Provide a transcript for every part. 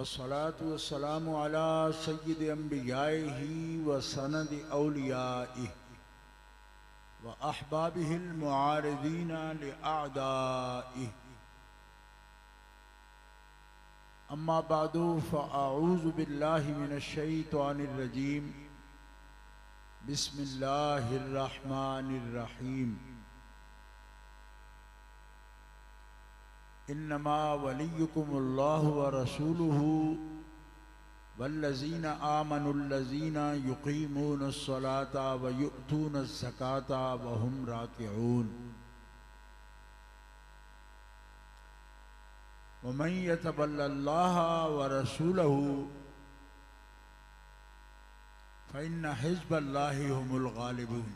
वस्सलातु वस्सलामु अला सय्यिदि अंबियाइहि व सनदि औलियाइहि व अहबाबिहिल मुआरिदीना लिअअदाइहि। अम्मा बादु फ़अऊज़ु बिल्लाहि मिनश शैतानिर रजीम। बिस्मिल्लाहिर रहमानिर रहीम। इन्नमा वलियुकुमुल्लाहु व रसूलुहु वल्लज़ीना आमनुल्लज़ीना युक़ीमूनस्सलाता व युअतूनज़्ज़काता व हुम राकिऊन। व मन यतवल्लल्लाहा व रसूलहु फ़इन्न हिज़्बल्लाहि हुमुल गालिबून।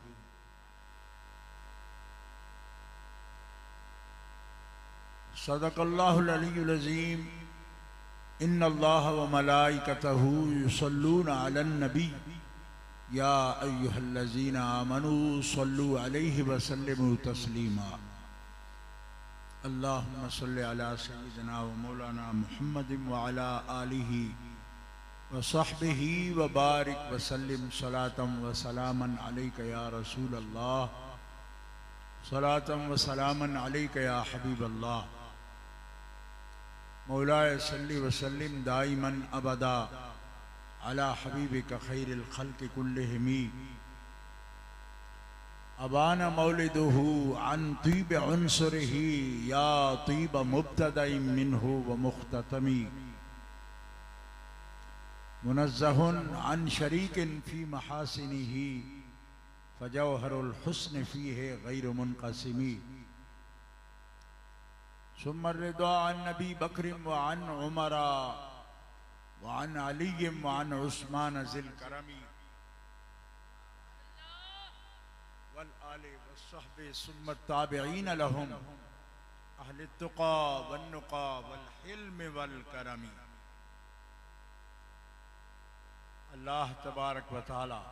सदक़ल्लाहुल अलियुल अज़ीम। इन्नल्लाह व मलाइकतहु युसल्लूना अलन नबी या अय्युहल्लज़ीना आमनू सल्लु अलैहि व सल्लिमू तस्लीमा। अल्लाहुम्मा सल्लि अला सय्यिदिना व मौलाना मुहम्मदिन व अला आलिहि व सहबिहि व बारिक व सल्लिम सलातम व सलामन अलैका या रसूल अल्लाह, सलातम व सलामन अलैका या हबीब अल्लाह। मौलाए सल्ली व सल्लिम दाइमन अबदा अला हबीबिका खैरिल खल्क़ि कुल्लिहिम। अबाना मौलिदुहु अन तीब उन्सुरिही या तीब मुब्तदाइन मिन्हु व मुख्ततमी। मुनज़्ज़हुन अन शरीकिन फी महासिनिही फजौहरुल हुस्न फीहि गैर मुनक़सिमी। सुम्मा रिदा अन नबी बकरिम व अन उमरा व अन अलीय्यिम व अन उस्मान ज़िल करमी वल आलि व सहबे सुम्मा ताबिईन लहुम अहले तुक़ा वन नुक़ा वल हिल्म वल करमी। अल्लाह तबारक व तआला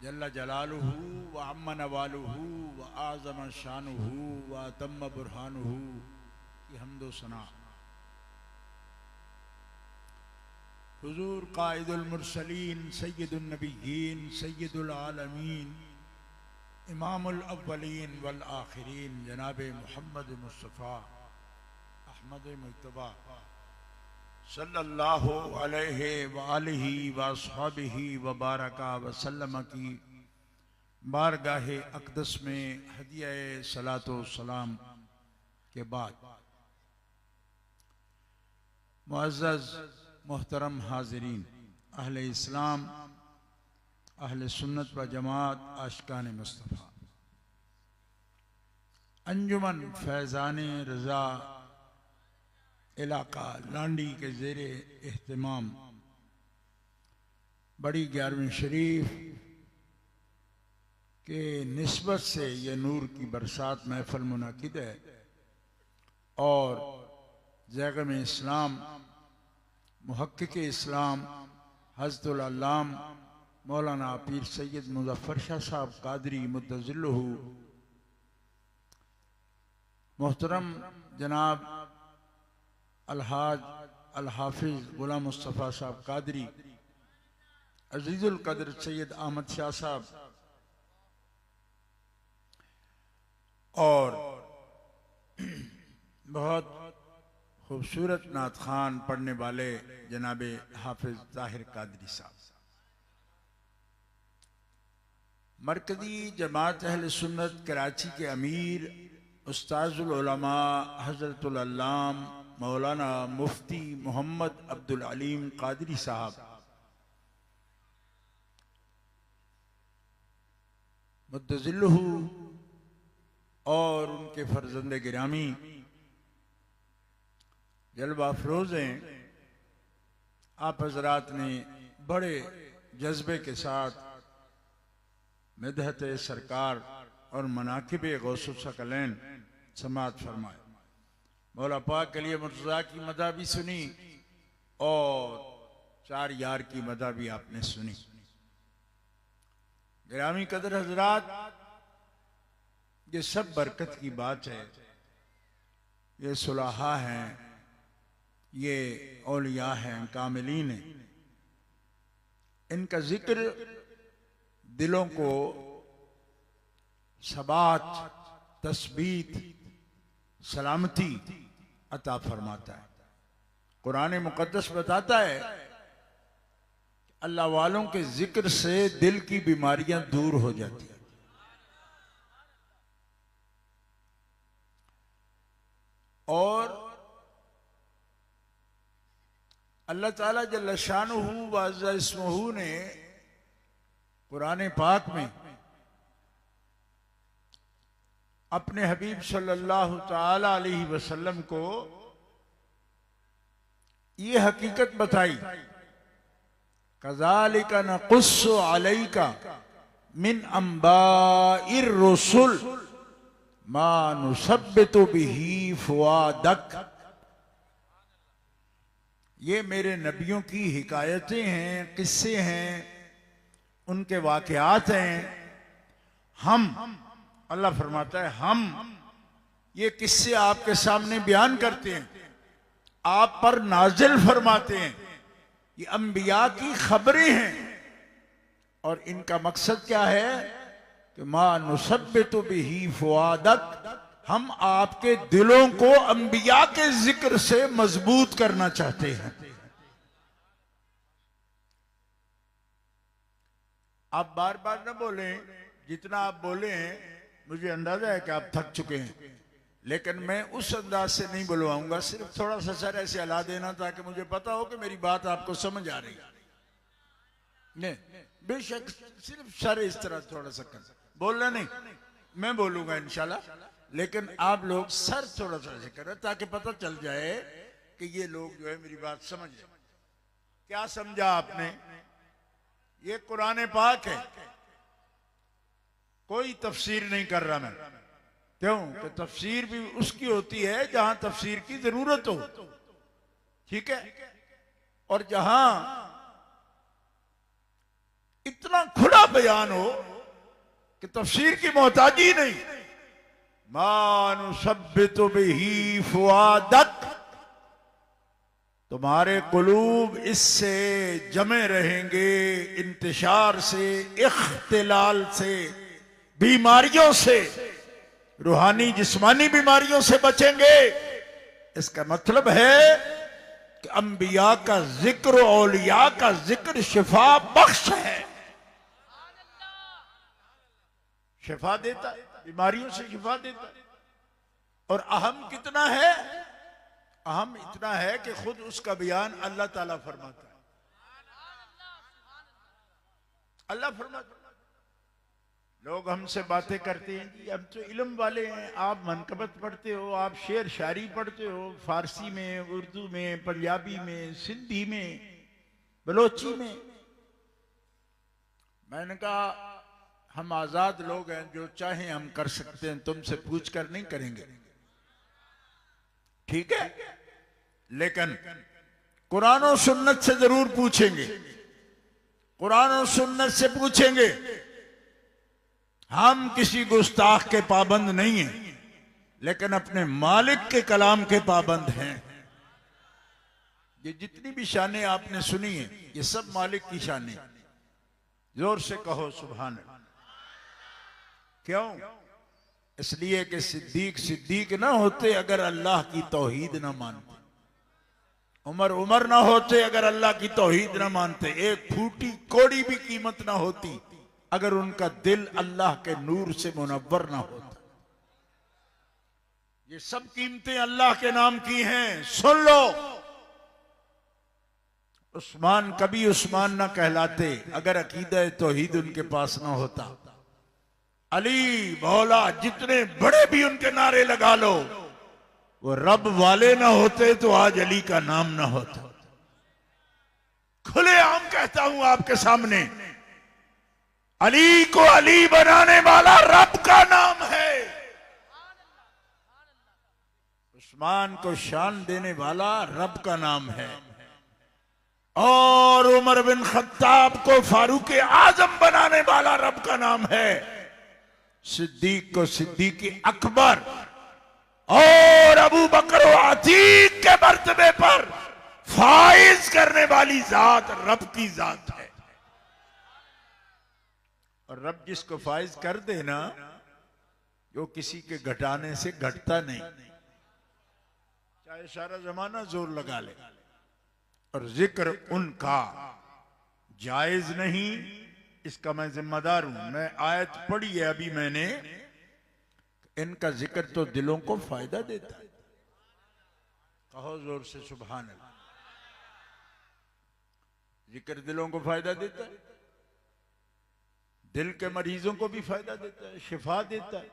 जल्ल जलालुहु व अम्मा नवालुहु व आज़म शानुहु व अतम्म बुरहानुहु की हम्दो सना। हुज़ूर क़ाइदुल मुरसलीन सय्यिदुन नबिय्यीन सय्यिदुल आलमीन इमामुल अव्वलीन वल आखिरीन जनाबे मुहम्मद मुस्तफ़ा अहमद मुज्तबा सल्लल्लाहु अलैहि व आलिहि व अस्हाबिहि व बारका व सल्लम की बारगाहे अक़दस में हदिया सलातो सलाम के बाद मुअज़्ज़ज़ मोहतरम हाज़िरीन, अहले इस्लाम, अहले सुन्नत व जमात, आशिकान मुस्तफ़ा, अंजुमन फैज़ान रज़ा इलाका लांडी के ज़ेरे एहतमाम बड़ी 11वीं शरीफ के निस्बत से ये नूर की बरसात महफल मुनाकिद है और ज़ैग़म इस्लाम मुहक्किक इस्लाम हज़रतुल अल्लाम मौलाना पीर सैयद मुज़फ़्फ़र शाह साहब क़ादरी मुद्दज़िल्लुहु मोहतरम जनाब अलहाज अल-हाफ़िज़ ग़ुलाम मुस्तफ़ा साहब क़ादरी, अज़ीज़ुल क़द्र सैयद अहमद शाह साहब और बहुत खूबसूरत नात खान पढ़ने वाले जनाबे हाफिज ताहिर कादरी साहब, मरकज़ी जमात अहले सुन्नत कराची के अमीर उस्ताज़ुल उलमा हज़रतुल अल्लाम मौलाना मुफ्ती मोहम्मद अब्दुल अलीम कादरी साहब, मुद्दज़िल्लुहु और उनके फर्जंदे गिरामी जलवा अफरोज़ हैं। आप हज़रात ने बड़े जज्बे के साथ मिदहत सरकार और मनाकिब गौस सकलैन समात फरमाए। मौला पाक के लिए मुर्तज़ा की मदा भी सुनी और 4 यार की मदा भी आपने सुनी। गिरामी कदर हज़रात, ये सब बरकत की बात है, ये सुलहा हैं, ये औलिया हैं, कामिलीन हैं, इनका जिक्र दिलों को सबात, तस्बीत, सलामती अता फरमाता है। कुरान मुकद्दस बताता है अल्लाह वालों के जिक्र से दिल की बीमारियां दूर हो जाती हैं। और अल्लाह ताला जल्ल शानुहु व अज़्ज़ा इस्मुहु ने कुरान पाक में अपने हबीब सल्लल्लाहु ताला अलैहि वसल्लम को ये हकीकत बताई, कज़ालिका नक़ुस्सु अलैका मिन अंबाइर रुसुल मा नुसब्बितु बिही फुआदक। ये मेरे नबियों की हिकायतें हैं, किस्से हैं, उनके वाक़यात हैं। हम, अल्लाह फरमाता है, हम ये किस्से आपके सामने बयान करते हैं, आप पर नाजिल फरमाते हैं। ये अंबिया की खबरें हैं और इनका मकसद क्या है कि मा नुसब्बितु बिही फुआदक, हम आपके दिलों को अंबिया के जिक्र से मजबूत करना चाहते हैं। आप बार बार न बोलें, जितना आप बोले हैं मुझे अंदाजा है कि आप थक चुके हैं, लेकिन मैं उस अंदाज से नहीं बुलवाऊंगा। सिर्फ थोड़ा सा सर ऐसे हिला देना ताकि मुझे पता हो कि मेरी बात आपको समझ आ रही है। नहीं, बेशक सिर्फ सर इस तरह थोड़ा सा कर, बोलना नहीं, मैं बोलूंगा इंशाल्लाह, लेकिन आप लोग सर थोड़ा सा ऐसे करें ताकि पता चल जाए कि ये लोग जो है मेरी बात समझ रहे। क्या समझा आपने? ये कुरान पाक है, कोई तफसीर नहीं कर रहा मैं। क्यों? कि तफसीर भी उसकी होती है जहां तफसीर की जरूरत हो, ठीक है, और जहां इतना खुला बयान हो कि तफसीर की मोहताजी नहीं। मानुसब्बितु बिही फुआदक, तुम्हारे कुलूब इससे जमे रहेंगे, इंतशार से, इख्तिलाल से, बीमारियों से, रूहानी जिस्मानी बीमारियों से बचेंगे। इसका मतलब है कि अंबिया का जिक्र, औलिया का जिक्र शिफा बख्श है, शिफा देता है, बीमारियों से शिफा देता है। और अहम कितना है? अहम इतना है कि खुद उसका बयान अल्लाह ताला फरमाता है। अल्लाह फरमाता है। लोग हमसे बातें करते हैं जी हम तो इल्म वाले हैं, आप मनकबत पढ़ते हो, आप शेर शायरी पढ़ते हो, फारसी में, उर्दू में, पंजाबी में, सिंधी में, बलोची में। मैंने कहा हम आजाद लोग हैं, जो चाहें हम कर सकते हैं, तुमसे पूछ कर नहीं करेंगे, ठीक है, लेकिन कुरान और सुन्नत से जरूर पूछेंगे, कुरान और सुन्नत से पूछेंगे। हम किसी गुस्ताख के पाबंद नहीं हैं, लेकिन अपने मालिक के कलाम के पाबंद हैं। ये जितनी भी शानें आपने सुनी है, ये सब मालिक की शानें। जोर से कहो सुभान अल्लाह। क्यों? इसलिए कि सिद्दीक सिद्दीक ना होते अगर अल्लाह की तौहीद ना मानते, उमर उमर ना होते अगर अल्लाह की तौहीद ना मानते, एक फूटी कोड़ी भी कीमत ना होती अगर उनका दिल अल्लाह के नूर से मुनव्वर ना होता। ये सब कीमतें अल्लाह के नाम की हैं, सुन लो। उस्मान कभी उस्मान ना कहलाते अगर अकीदा तौहीद उनके पास ना होता। अली मौला जितने बड़े भी उनके नारे लगा लो, वो रब वाले ना होते तो आज अली का नाम ना होता। खुलेआम कहता हूं आपके सामने, अली को अली बनाने वाला रब का नाम है, उस्मान को शान देने वाला रब का नाम है, और उमर बिन खत्ताब को फारूक आजम बनाने वाला रब का नाम है, सिद्दीक को सिद्दीक अकबर, और अबू बकर व अतीक के मर्तबे पर फाइज करने वाली जात रब की जात है। और रब जिसको फाइज कर देना, जो किसी के घटाने से घटता नहीं, चाहे सारा जमाना जोर लगा ले। और जिक्र उनका जायज नहीं, इसका मैं जिम्मेदार हूं। मैं आयत पढ़ी है अभी मैंने, इनका जिक्र तो दिलों को फायदा देता है। कहो जोर से सुभान अल्लाह। जिक्र दिलों को फायदा देता है, दिल के मरीजों को भी फायदा देता है, शिफा देता है।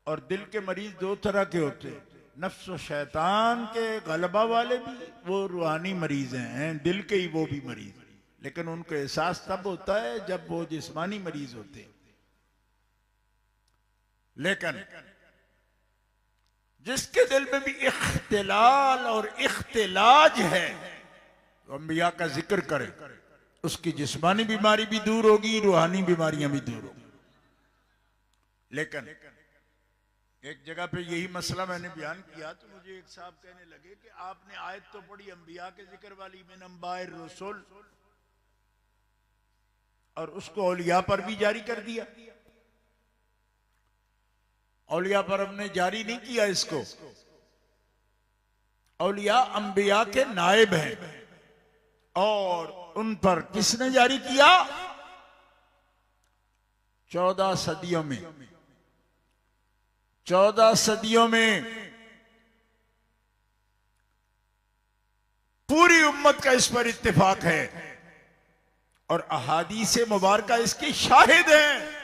और दिल के मरीज दो तरह के होते हैं, नफ्स और शैतान के गलबा वाले भी, वो रूहानी मरीज हैं, दिल के ही वो भी मरीज, लेकिन उनको एहसास तब होता है जब वो जिस्मानी मरीज होते हैं। लेकिन जिसके दिल में भी इख्तिलाल और इख्तिलाज है, तो अंबिया का जिक्र करे, उसकी जिस्मानी बीमारी भी दूर होगी, रूहानी बीमारियां भी दूर होगी। लेकिन एक जगह पे यही मसला मैंने बयान किया, तो मुझे एक साहब कहने लगे कि आपने आयत तो पढ़ी अंबिया के जिक्र वाली, मिन अंबाइर रसूल, और उसको औलिया पर भी जारी कर दिया। औलिया पर हमने जारी नहीं किया इसको। औलिया अंबिया के नायब हैं, और उन पर किसने जारी किया? 14 सदियों में, 14 सदियों में पूरी उम्मत का इस पर इत्तेफाक है, और अहादीस मुबारका इसकी शाहिद हैं।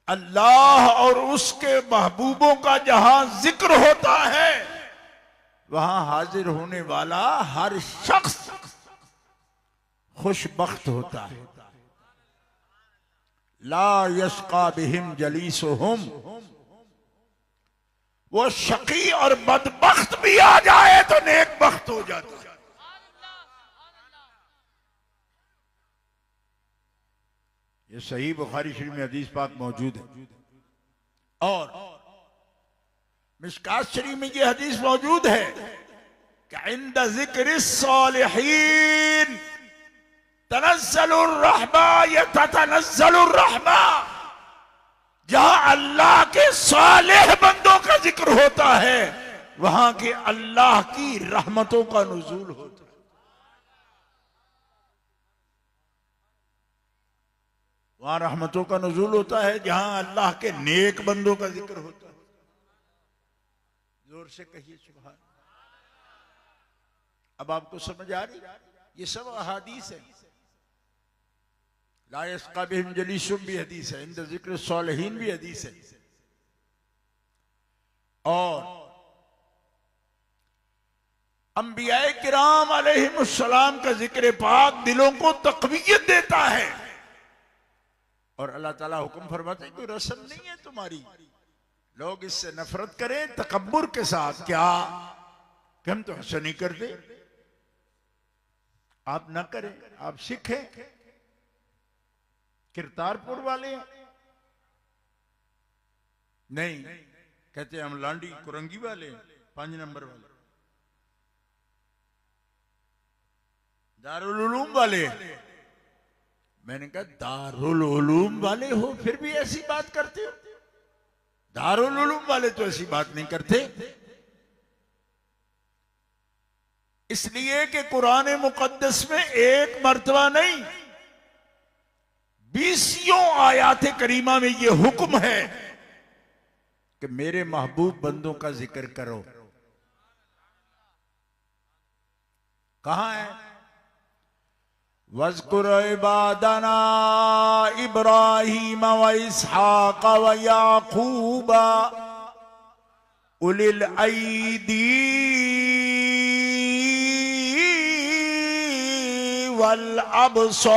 अल्लाह और उसके महबूबों का जहां जिक्र होता है, वहां हाजिर होने वाला हर शख्स खुशबख्त होता है। ला यश्का बिहिम जलीसुहुम, वो शकी और बदबख्त भी आ जाए तो नेक बख्त हो जाता है। ये सही बुखारी शरीफ में हदीस पाक मौजूद है, और मिशकात शरीफ में ये हदीस मौजूद है कि इंद ज़िक्र सालिहीन तनज़्ज़लुर रहमा यततनज़्ज़लुर रहमा, जहां अल्लाह के सालेह बंदों का जिक्र होता है, वहां के अल्लाह की रहमतों का नुज़ूल होता है। वहां रहमतों का नुज़ूल होता है जहां अल्लाह के नेक बंदों का जिक्र होता है। जोर से कहिए सुभान। अब आपको समझ आ रही? ये सब अहादीस है। ला यस्क़ा बिहिम जलीसुहुम भी हदीस है, इंद ज़िक्र सालिहीन भी हदीस है। और अंबियाए किराम अलैहिमुस्सलाम का जिक्र पाक दिलों को तक़वियत देता है। और अल्लाह ताला हुक्म फरमाते हैं, कोई रस्म नहीं है तुम्हारी, लोग इससे नफरत करें तकब्बुर के साथ, क्या कि हम तो ऐसा नहीं करते। आप ना करें, आप सीखें। किरतारपुर वाले नहीं कहते, हम लांडी कुरंगी वाले, 5 नंबर वाले, दारुल उलूम वाले। मैंने कहा दारुल उलूम वाले हो फिर भी ऐसी बात करते हो? दारुल उलूम वाले तो ऐसी बात नहीं करते। इसलिए कि कुरान मुकद्दस में एक मर्तबा नहीं, 20 आयात करीमा में यह हुक्म है कि मेरे महबूब बंदों का जिक्र करो। कहां है? वज़्कुर इबादना इब्राहीम व इसहाक व याकूब उलिल ऐदी वल अबसार।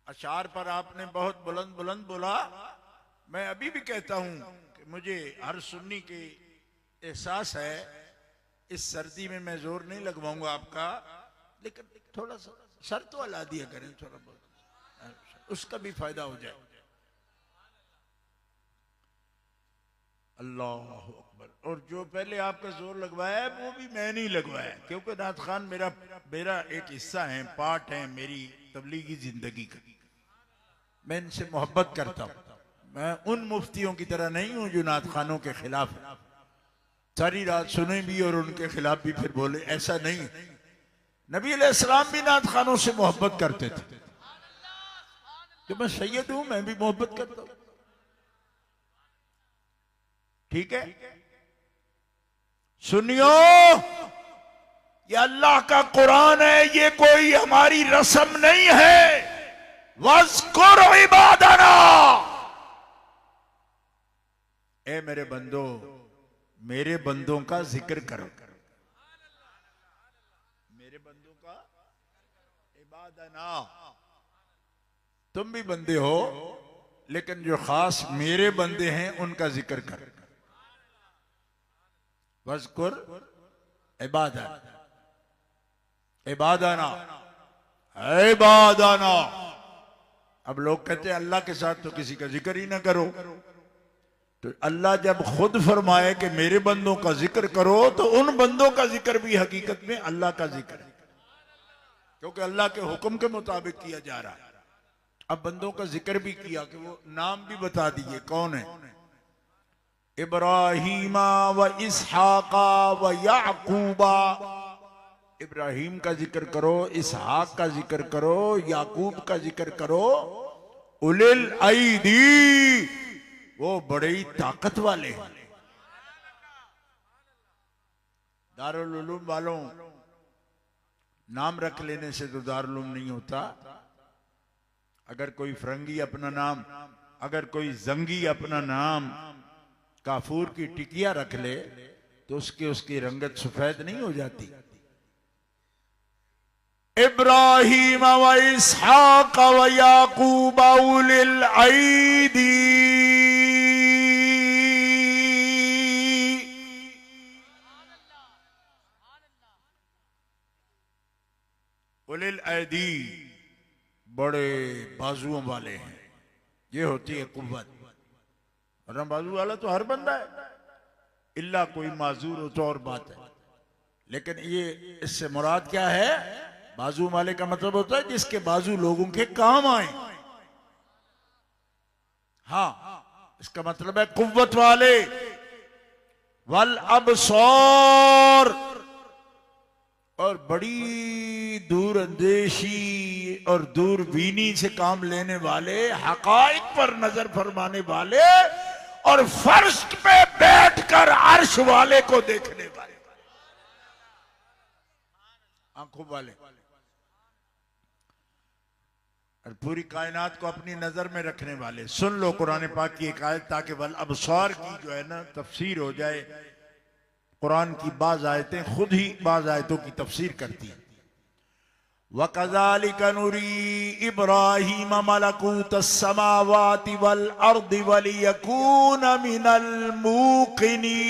अशार पर आपने बहुत बुलंद बुलंद बोला। मैं अभी भी कहता हूं कि मुझे हर सुन्नी के एहसास है, इस सर्दी में मैं जोर नहीं लगवाऊंगा आपका, लेकिन थोड़ा सा सर तो अला दिया करें थोड़ा बहुत, उसका भी फायदा हो जाए। अल्लाह अकबर। और जो पहले आपका जोर लगवाया है वो भी मैं नहीं लगवाया, क्योंकि नात खान मेरा मेरा एक हिस्सा है, पार्ट है मेरी तबलीगी जिंदगी का। मैं इनसे मोहब्बत करता हूँ। मैं उन मुफ्तियों की तरह नहीं हूं जो नात खानों के खिलाफ है, सारी रात सुने भी और उनके खिलाफ भी फिर बोले, ऐसा नहीं। नबी अलैहिस्सलाम भी नात खानों से मोहब्बत करते थे। जो मैं सैयद हूं, मैं भी मोहब्बत करता हूं, ठीक है। सुनियो, ये अल्लाह का कुरान है, ये कोई हमारी रस्म नहीं है। वज़्कुर इबादना, ए मेरे बंदो, मेरे बंदों का जिक्र करो, मेरे बंदों का इबादना। तुम भी बंदे हो, लेकिन जो खास मेरे बंदे हैं उनका जिक्र करो। वज़्कुर इबादना, इबादना, इबादना। अब लोग कहते हैं अल्लाह के साथ तो किसी का जिक्र ही ना करो। तो अल्लाह जब खुद फरमाए कि मेरे बंदों का जिक्र करो, तो उन बंदों का जिक्र भी हकीकत में अल्लाह का जिक्र है, क्योंकि अल्लाह के हुक्म के मुताबिक किया जा रहा है। अब बंदों का जिक्र भी किया कि वो नाम भी बता दिए कौन है। इब्राहीमा व इसहाका व याकूबा, इब्राहिम का जिक्र करो, इसहाक का जिक्र करो, याकूब का जिक्र करो। उलिल आईदी, वो बड़े ही ताकत वाले हैं। दारुल उलूम वालों, नाम रख लेने से तो दारुल उलूम नहीं होता। अगर कोई फरंगी अपना नाम, अगर कोई जंगी अपना नाम काफूर की टिकिया रख ले, तो उसकी रंगत सफेद नहीं हो जाती। इब्राहीम व इसहाक व याकूब उलिल आईदी, उलिल आईदी बड़े बाजुओं वाले हैं। ये होती है कुव्वत। वरना बाजू वाला तो हर बंदा है, इल्ला कोई माजूर हो तो और बात है। लेकिन ये इससे मुराद क्या है? बाजू वाले का मतलब होता है जिसके बाजू लोगों के काम आए। हाँ, इसका मतलब है कुव्वत वाले। वल अबसार, और बड़ी दूर अंदेशी और दूरबीनी से काम लेने वाले, हकाइक पर नजर फरमाने वाले, और फर्श पे बैठकर अर्श वाले को देखने वाले, आंखों वाले, और पूरी कायनात को अपनी नजर में रखने वाले। सुन लो कुरान पाक की एक आयत, ताकि वल अबसार की जो है ना तफसीर हो जाए। कुरान की बाज आयतें खुद ही बाज आयतों की तफसीर करती हैं। वकज़ालिका नुरी इब्राहीम मलकूतस समावाति वल अर्दि वलियकून मिनल मूक़िनीन।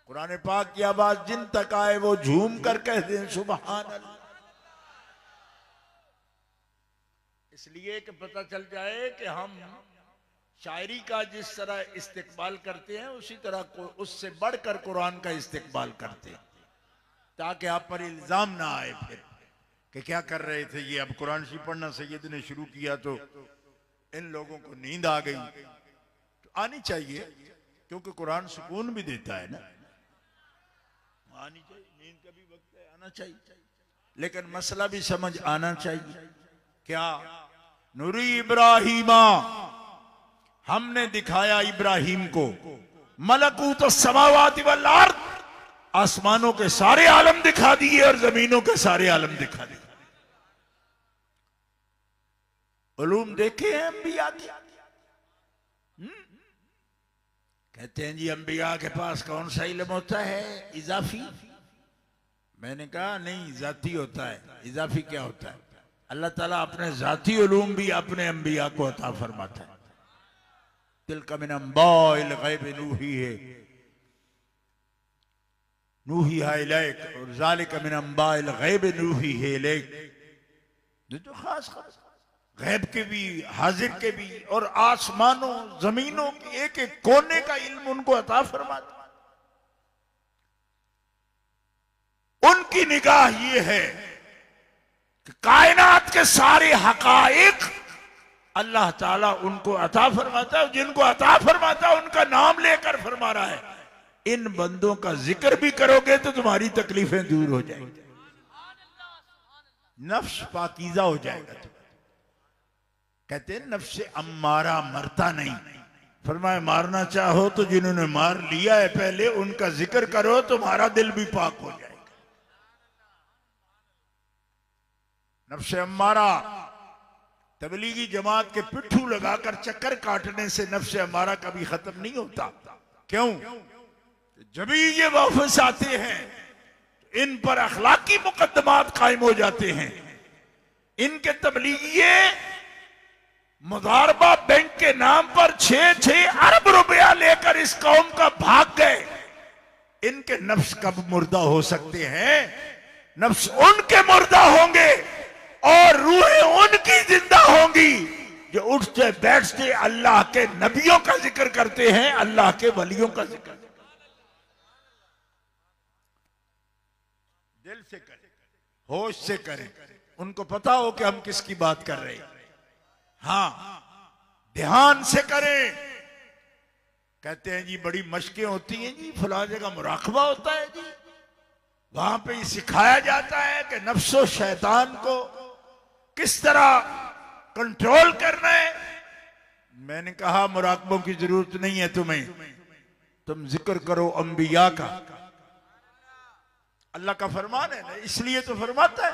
कुरान पाक की आवाज जिन तक आए वो झूम कर कहते हैं सुभान अल्लाह। इसलिए कि पता चल जाए कि हम शायरी का जिस तरह इस्तेकबाल करते हैं, उसी तरह उससे बढ़कर कुरान का इस्तेकबाल करते हैं, ताकि आप पर इल्जाम ना आए फिर कि क्या कर रहे थे ये। अब कुरान शरीफ पढ़ना सैयद ने शुरू किया तो इन लोगों को नींद आ गई। तो आनी चाहिए, क्योंकि कुरान सुकून भी देता है ना। आनी चाहिए, नींद का भी वक्त है, आना चाहिए, लेकिन मसला भी समझ आना चाहिए। क्या? नूरी इब्राहीमा, हमने दिखाया इब्राहिम को मलकूत समावाति वल अर्द, आसमानों के सारे आलम दिखा दिए और जमीनों के सारे आलम दिखा दिए। उलूम देखे हैं अंबिया के? कहते हैं जी अंबिया के पास कौन सा इल्म होता है? इजाफी। मैंने कहा नहीं, जाती होता है। इजाफी क्या होता है? अल्लाह ताला अपने जाती उलूम भी अपने अंबिया को अता फरमाता है। तिल्का मिन अंबाइल गैब नूही है। नूही इलैक और ज़ालिका मिन अंबाइल गैब नूही इलैक, जो खास गैब के भी हाजिर के भी और आसमानों जमीनों के एक एक कोने का इल्म उनको अता फरमाता। उनकी निगाह ये है कि कायनात के सारे हकाइक अल्लाह ताला उनको अता फरमाता है। जिनको अता फरमाता है उनका नाम लेकर फरमा रहा है, इन बंदों का जिक्र भी करोगे तो तुम्हारी तकलीफें दूर हो जाएंगी, नफ्स पाकीज़ा हो जाएगा। कहते हैं नफ्स अम्मारा मरता नहीं, फरमाए मारना चाहो तो जिन्होंने मार लिया है पहले उनका जिक्र करो, तुम्हारा दिल भी पाक हो जाएगा। नफ्स अम्मारा तबलीगी जमात के पिट्ठू लगाकर चक्कर काटने से नफ्स अम्मारा कभी खत्म नहीं होता। क्यों? जब ये वापस आते हैं तो इन पर अखलाकी मुकद्दमात कायम हो जाते हैं। इनके तबलीगी मुदारबा बैंक के नाम पर 6-6 अरब रुपया लेकर इस कौम का भाग गए। इनके नफ्स कब मुर्दा हो सकते हैं? नफ्स उनके मुर्दा होंगे और रूहें उनकी जिंदा होंगी जो उठते बैठते अल्लाह के नबियों का जिक्र करते हैं, अल्लाह के वलियों का जिक्र। दिल से करें, होश से करें, उनको पता हो कि हम किसकी बात कर रहे हैं। हाँ, ध्यान से करें। कहते हैं जी बड़ी मशकें होती हैं जी, फला जगह मुराकबा होता है जी, वहां पे ही सिखाया जाता है कि नफ्सो शैतान को किस तरह कंट्रोल करना है। मैंने कहा मुराकबों की जरूरत नहीं है तुम्हें, तुम जिक्र करो अंबिया का। अल्लाह का फरमान है ना, इसलिए तो फरमाता है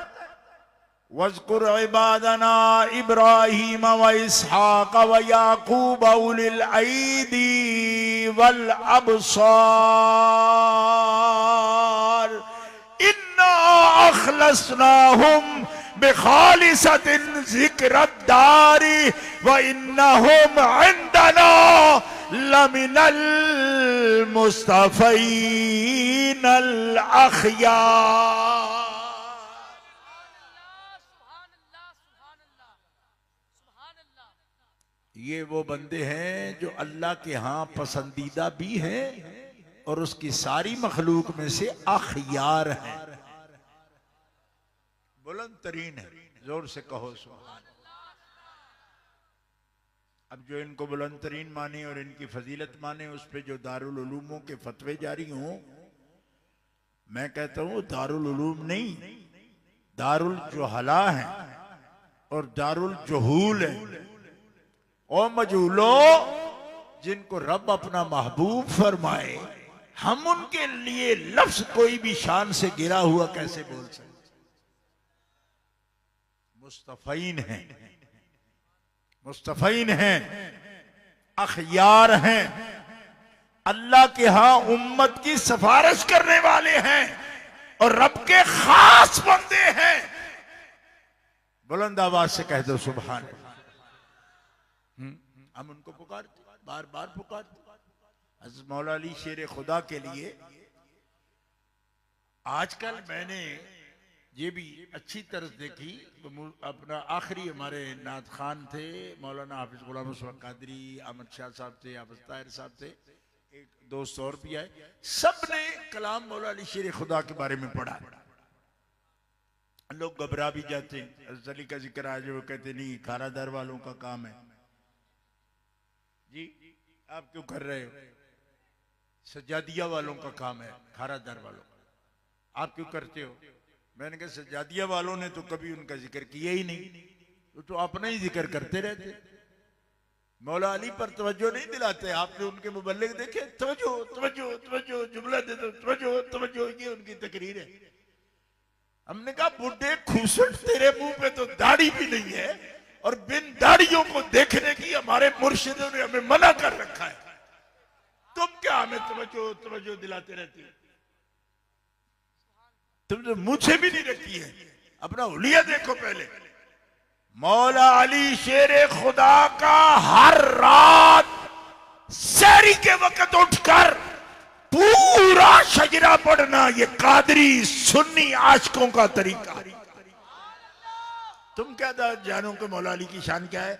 वज़कुर इबादना इब्राहीम व इसहाक व याकूब उलिल ऐदी वल अबसार इन्ना अखलसनाहुम बिखालिसतिन ज़िक्रद्दारी व इन्नहुम इंदना लमिनल मुस्तफ़ीनल अख़यार। ये वो बंदे हैं जो अल्लाह के यहाँ पसंदीदा भी हैं और उसकी सारी मखलूक में से अख़यार हैं, बुलंद तरीन है। जोर से कहो सुभान। अब जो इनको बुलंद तरीन माने और इनकी फजीलत माने, उस पे जो दारुल उलूमों के फतवे जारी हों, मैं कहता हूं दारुल उलूम नहीं, दारुल जुहला है और दारुल जुहूल है। ओ मजूलो, जिनको रब अपना महबूब फरमाए, हम उनके लिए लफ्ज कोई भी शान से गिरा हुआ कैसे बोल सकते? मुस्तफ़ीन हैं, मुस्तफ़ीन हैं, अखयार हैं, अल्लाह के यहां उम्मत की सिफारिश करने वाले हैं और रब के खास बंदे हैं। बुलंद आवाज से कह दो सुभान। हम उनको पुकारते, बार बार पुकारते। हज़रत मौला अली शेर खुदा के लिए आजकल मैंने ये भी अच्छी तरह देखी। अपना आखिरी हमारे नात खान थे मौलाना हाफिज गुलाम मुस्तफा कादरी, अहमद शाह साहब थे, हाफिज ताहिर साहब थे, एक दोस्त और भी आए। सब ने कलाम मौला अली शेर खुदा के बारे में पढ़ा। लोग घबरा भी जाते हैं। अली का जिक्र आज वो कहते नहीं खारादार वालों का काम है जी, आप क्यों कर रहे हो? सजादिया वालों का काम है, खारादार वालों का, आप क्यों करते हो? मैंने कहा सजादिया वालों ने तो कभी उनका जिक्र किया ही नहीं, तो अपना ही जिक्र करते रहते। मौला अली पर तवज्जो नहीं दिलाते। आपने उनके मुबल्लिग देखे? तवज्जो तवज्जो तवज्जो, जुमला दे दो, तवज्जो तवज्जो, ये उनकी तकरीर है। हमने कहा बुड्ढे खूसट, तेरे मुंह पे तो दाढ़ी भी नहीं है और बिन दाढ़ियों को देखने की हमारे मुर्शिदों ने हमें मना कर रखा है। तुम क्या हमें तवज्जो तवज्जो दिलाते रहते हो? तुम तो मुझे भी नहीं रखी है। अपना हुलिया देखो पहले। मौला अली शेर खुदा का हर रात सहरी के वक्त उठकर पूरा शजरा पढ़ना ये कादरी सुन्नी आशिकों का तरीका। तुम क्या जानो कि मौला अली की शान क्या है?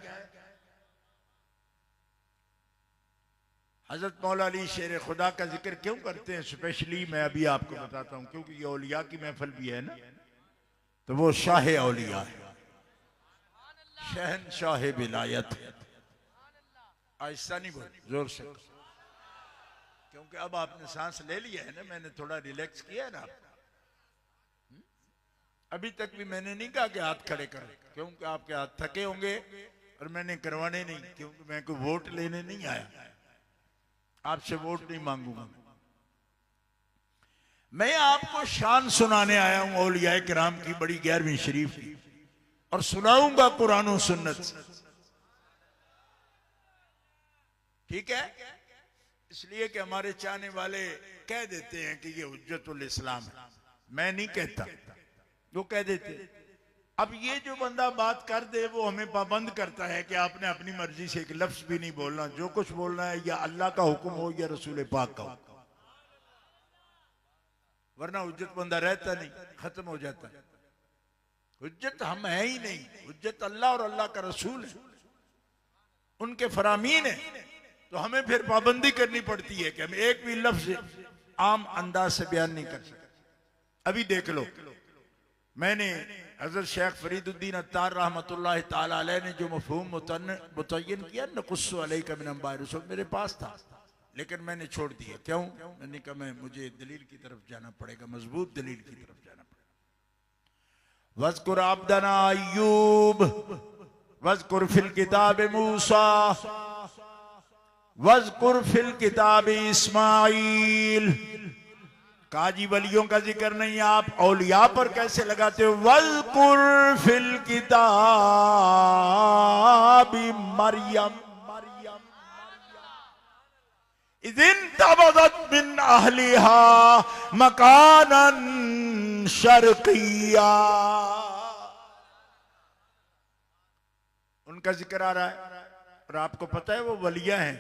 हजरत मौला अली शेर खुदा का जिक्र क्यों करते हैं स्पेशली, मैं अभी आपको बताता हूं। क्योंकि ये औलिया की महफिल भी है ना, तो वो शाह औलिया है, शहनशाह विलायत है। ऐसा नहीं बोल, जोर से, क्योंकि अब आपने सांस ले लिया है ना, मैंने थोड़ा रिलैक्स किया है ना। अभी तक भी मैंने नहीं कहा कि हाथ खड़े करो, क्योंकि आपके हाथ थके होंगे और मैंने करवाने नहीं, क्योंकि मैं कोई वोट लेने नहीं आया, आपसे वोट नहीं मांगूंगा। मैं आपको शान सुनाने आया हूं औलिया किराम की, बड़ी 11वीं शरीफ की, और सुनाऊंगा कुरान और सुन्नत से। ठीक है? इसलिए कि हमारे चाहने वाले कह देते हैं कि ये हुज्जतुल इस्लाम है, मैं नहीं कहता, वो कह देते। अब ये जो बंदा बात कर दे वो हमें पाबंद करता है कि आपने अपनी मर्जी से एक लफ्ज भी नहीं बोलना, जो कुछ बोलना है या अल्लाह का हुक्म हो या रसूल पाक का हुक्म, वरना हुज्जत बंदा रहता नहीं, खत्म हो जाता है। हुज्जत हम है ही नहीं, हुज्जत अल्लाह और अल्लाह का रसूल है, उनके फरामीन है। तो हमें फिर पाबंदी करनी पड़ती है कि हम एक भी लफ्ज आम अंदाज से बयान नहीं कर सकते। अभी देख लो, मैंने हजरत शेख फरीदुद्दीन अत्तार रहमतुल्लाह ताला अलैह ने जो मफहूम मुतय्यन किया नकुस्सु अलैका मिन अंबाए रसूल, मेरे पास था, लेकिन मैंने छोड़ दिया। क्यों? मैंने कहा मुझे दलील की तरफ जाना पड़ेगा, मजबूत दलील की तरफ जाना पड़ेगा। वज़कुर अब्दना अय्यूब वज़कुर फिल किताब मूसा वज़कुर फिल किताब इस्माइल। काजी वलियों का जिक्र नहीं, आप औलिया पर कैसे लगाते हो? वज़कुर फिल किताब मरियम इज़िन तबज़त मिन अहलिहा मकानन शर्क़िया। उनका जिक्र आ रहा है, और आपको पता है वो वलिया हैं,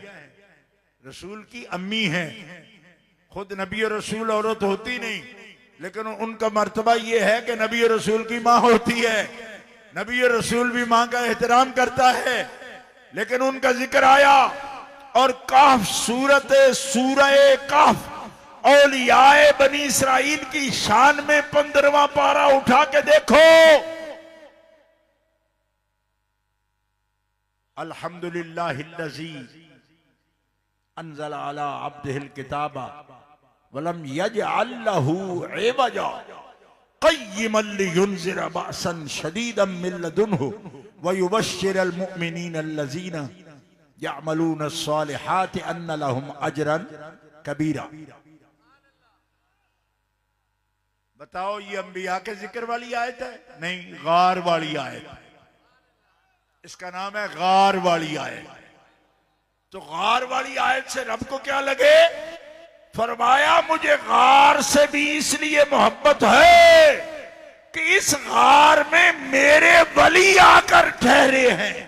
रसूल की अम्मी हैं। खुद नबी और रसूल औरत होती नहीं, लेकिन उनका मर्तबा ये है कि नबी और रसूल की माँ होती है। नबी और रसूल भी माँ का एहतराम करता है, लेकिन उनका जिक्र आया। और काफ सूरह काफ औलियाए बनी इसराइल की शान में 15वां पारा उठा के देखो। अल्हम्दुलिल्लाहिल्लज़ी अंज़ला अला अब्दिहिल किताबा वलम यजअल लहू इवजा क़य्यिमन लियुनज़िरा बअसन शदीदन मिन लदुन्हु व युबश्शिरल मुमिनीना अल्लज़ीना यअमलूना अस्सालिहाति अन्न लहुम अजरन कबीरा। बताओ, ये अंबिया के जिक्र वाली आयत है? नहीं, गार वाली आयत। इसका नाम है गार वाली आयत। तो गार वाली आयत से रब को क्या लगे? फरमाया मुझे गार से भी इसलिए मोहब्बत है कि इस गार में मेरे वली आकर ठहरे हैं।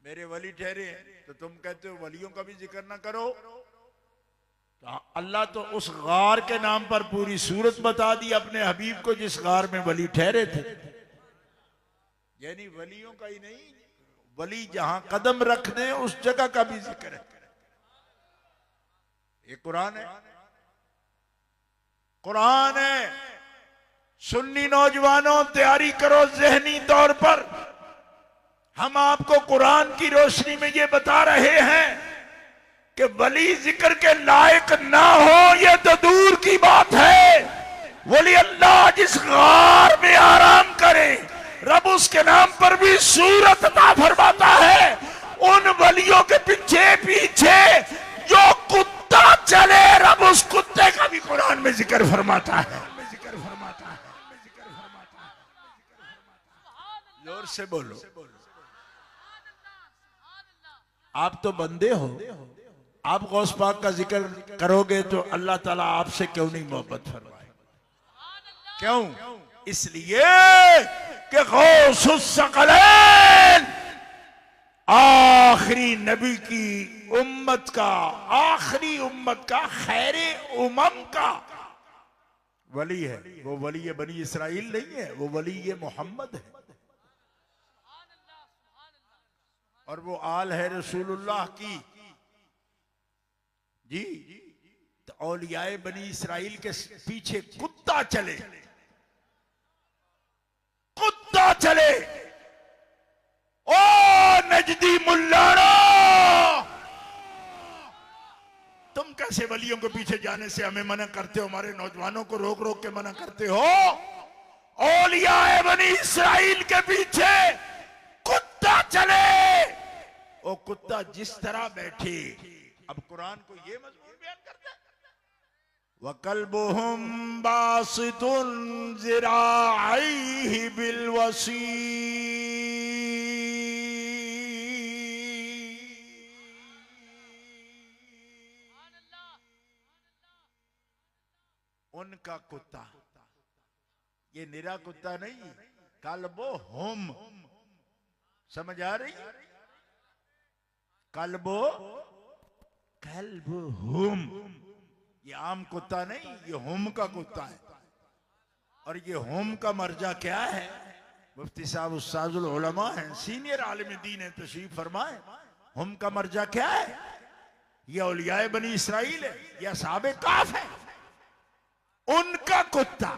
मेरे वली ठहरे हैं, तो तुम कहते हो वलियों का भी जिक्र ना करो? तो अल्लाह तो उस गार के नाम पर पूरी सूरत बता दी अपने हबीब को जिस गार में वली ठहरे थे। यानी वलियों का ही नहीं, वली जहां कदम रख दे उस जगह का भी जिक्र है। ये कुरान है, कुरान है। सुन्नी नौजवानों, तैयारी करो जहनी तौर पर। हम आपको कुरान की रोशनी में ये बता रहे हैं कि वली जिक्र के लायक ना हो, ये तो दूर की बात है। वली अल्लाह जिस गार में आराम करे, रब उसके नाम पर भी सूरत अता फरमाता है। उन वलियों के पीछे पीछे जो कुत्ता चले, रब उस कुत्ते का भी कुरान में जिक्र फरमाता है। जोर से बोलो। आप तो बंदे हो, आप गौस पाक का जिक्र करोगे तो अल्लाह ताला आपसे क्यों नहीं मोहब्बत फरमाए? क्यों? इसलिए कि गौसुस सकलैन आखिरी नबी की उम्मत का, आखिरी उम्मत का, खैरे उमम का वली है। वो वली बनी इसराइल नहीं है, वो वली मोहम्मद है। और वो आल है रसूलुल्लाह की। जी, तो औलियाए बनी इसराइल के पीछे कुत्ता चले, कुत्ता चले। ओ नजदी मुल्लानो, तुम कैसे वलियों के पीछे जाने से हमें मना करते हो? हमारे नौजवानों को रोक रोक के मना करते हो। औलियाए बनी इसराइल के पीछे कुत्ता चले। वो कुत्ता जिस तरह बैठे, अब कुरान को ये मजमून बयान करता है, वकल्बुहुम बासितुन ज़िराइही बिलवसी। उनका कुत्ता, ये निरा कुत्ता नहीं, कल्बुहुम, समझ आ रही? कल्बुहुम, ये आम कुत्ता नहीं, ये हुम का कुत्ता है। और ये हुम का मर्जा क्या है? मुफ्ती साहब उस्ताजुल उलमा हैं, सीनियर आलिम दीन है, तशरीफ फरमाए। हुम का मर्जा क्या है? ये औलियाए बनी इसराइल है, ये असहाबे काफ है, उनका कुत्ता।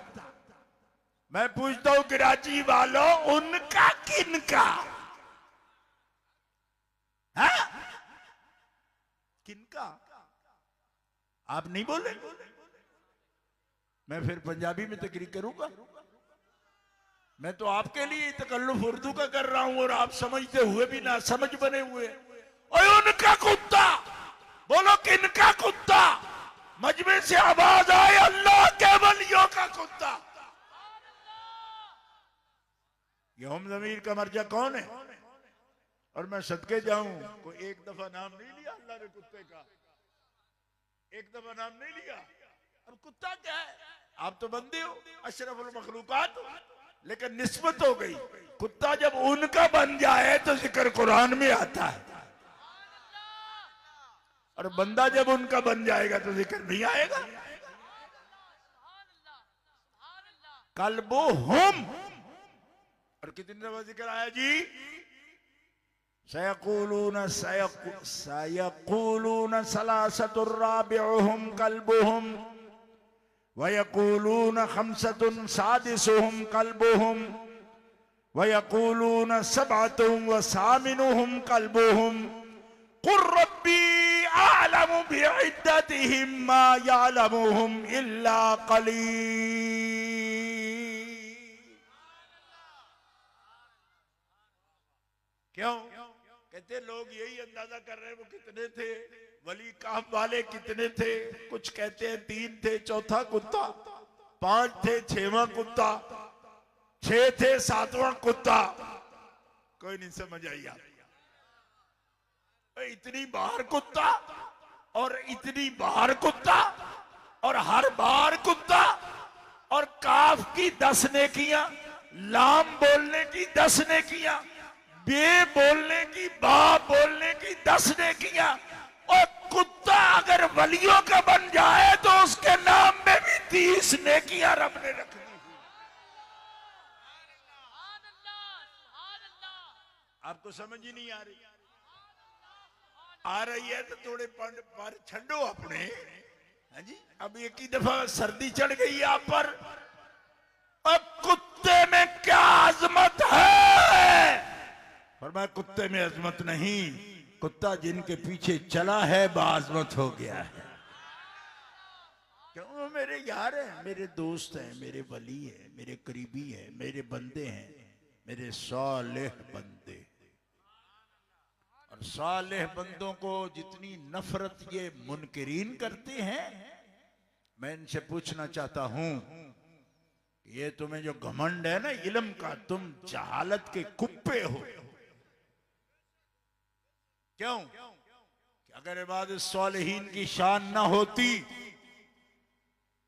मैं पूछता हूं कराची वालों, उनका किनका? हाँ? किनका? आप नहीं बोले? मैं फिर पंजाबी में तकरीर करूंगा। मैं तो आपके लिए तकल्लुफ उर्दू का कर रहा हूं और आप समझते हुए भी ना समझ बने हुए। और उनका कुत्ता, बोलो किनका कुत्ता? मजमे से आवाज आए, अल्लाह के वलियों का कुत्ता। ये हम ज़मीर का मर्जा कौन है? और मैं सदके जाऊं, कोई एक दफा नाम नहीं लिया अल्लाह ने कुत्ते का, एक दफा नाम नहीं लिया। अब कुत्ता क्या है? आप तो बंदे हो, अशरफुल मखलूकात, लेकिन निस्बत हो गई। कुत्ता जब उनका बन जाए तो जिक्र कुरान में आता है, और बंदा जब उनका बन जाएगा तो जिक्र नहीं आएगा। कल्बुहुम, और कितनी दफा जिक्र आया जी? सयक़ूलून सलासतुर राबिउहुम कल्बुहुम वयक़ूलून खम्सतुन सादिसुहुम कल्बुहुम वयक़ूलून सबअतुन व सामिनुहुम कल्बुहुम कुर रब्बी अअलमु बिइद्दतिहिम मा यअलमुहुम इल्ला क़लील। क्यों कहते लोग यही अंदाजा कर रहे हैं वो कितने थे, वली काफ वाले कितने थे? कुछ कहते हैं 3 थे, चौथा कुत्ता, 5 थे, 6वां कुत्ता, 6 थे, 7वां कुत्ता। कोई नहीं समझ आई आप? इतनी बार कुत्ता और इतनी बार कुत्ता और हर बार कुत्ता, और काफ की 10 नेकियां, लाम बोलने की 10 नेकियां, बे बोलने की, बा बोलने की 10 नेकियां। और कुत्ता अगर वलियों का बन जाए तो उसके नाम में भी 30 नेकियां रब ने रख दी। आपको समझ ही नहीं आ रही? आ रही है तो थोड़े पर छंडो अपने। हाँ जी, अब एक ही दफा सर्दी चढ़ गई आप पर। अब कुत्ते में क्या अजमत है? फरमाया कुत्ते में अजमत नहीं, कुत्ता जिनके पीछे चला है बाजमत हो गया है। क्यों? मेरे यार हैं, मेरे दोस्त हैं, मेरे वली हैं, मेरे करीबी हैं, मेरे बंदे हैं, मेरे सालेह बंदे। और सालेह बंदों को जितनी नफरत ये मुनकिरीन करते हैं, मैं इनसे पूछना चाहता हूं, ये तुम्हें जो घमंड है ना इल्म का, तुम जहालत के कुप्पे हो। क्यों? अगर इबादत सालिहीन की शान ना होती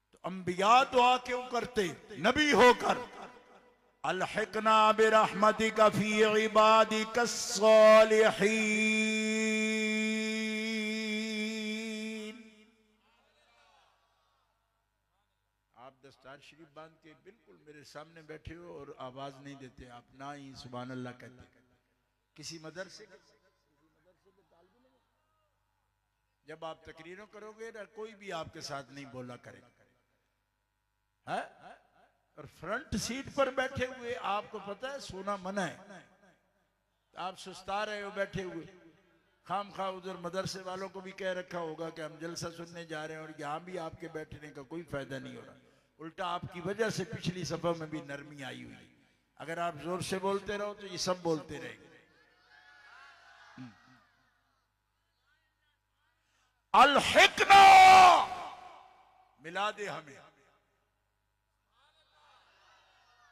तो अंबिया दुआ क्यों करते? नबी होकर अलहिकना बिरहमतिका फी इबादिका सालिहीन। आप दस्तार शरीफ बांध के बिल्कुल मेरे सामने बैठे हो और आवाज नहीं देते, आप ना ही सुभान अल्लाह कहते। किसी मदरसे के जब आप तकरीरों करोगे ना, कोई भी आपके साथ नहीं बोला करेगा, है? और फ्रंट सीट पर बैठे हुए आपको पता है सोना मना है, आप सुस्ता रहे हो बैठे हुए। खाम खा उधर मदरसे वालों को भी कह रखा होगा कि हम जलसा सुनने जा रहे हैं और यहाँ भी आपके बैठने का कोई फायदा नहीं हो रहा। उल्टा आपकी वजह से पिछली सफा में भी नरमी आई हुई है। अगर आप जोर से बोलते रहो तो ये सब बोलते रहेंगे। अलहिकना, मिला दे हमें,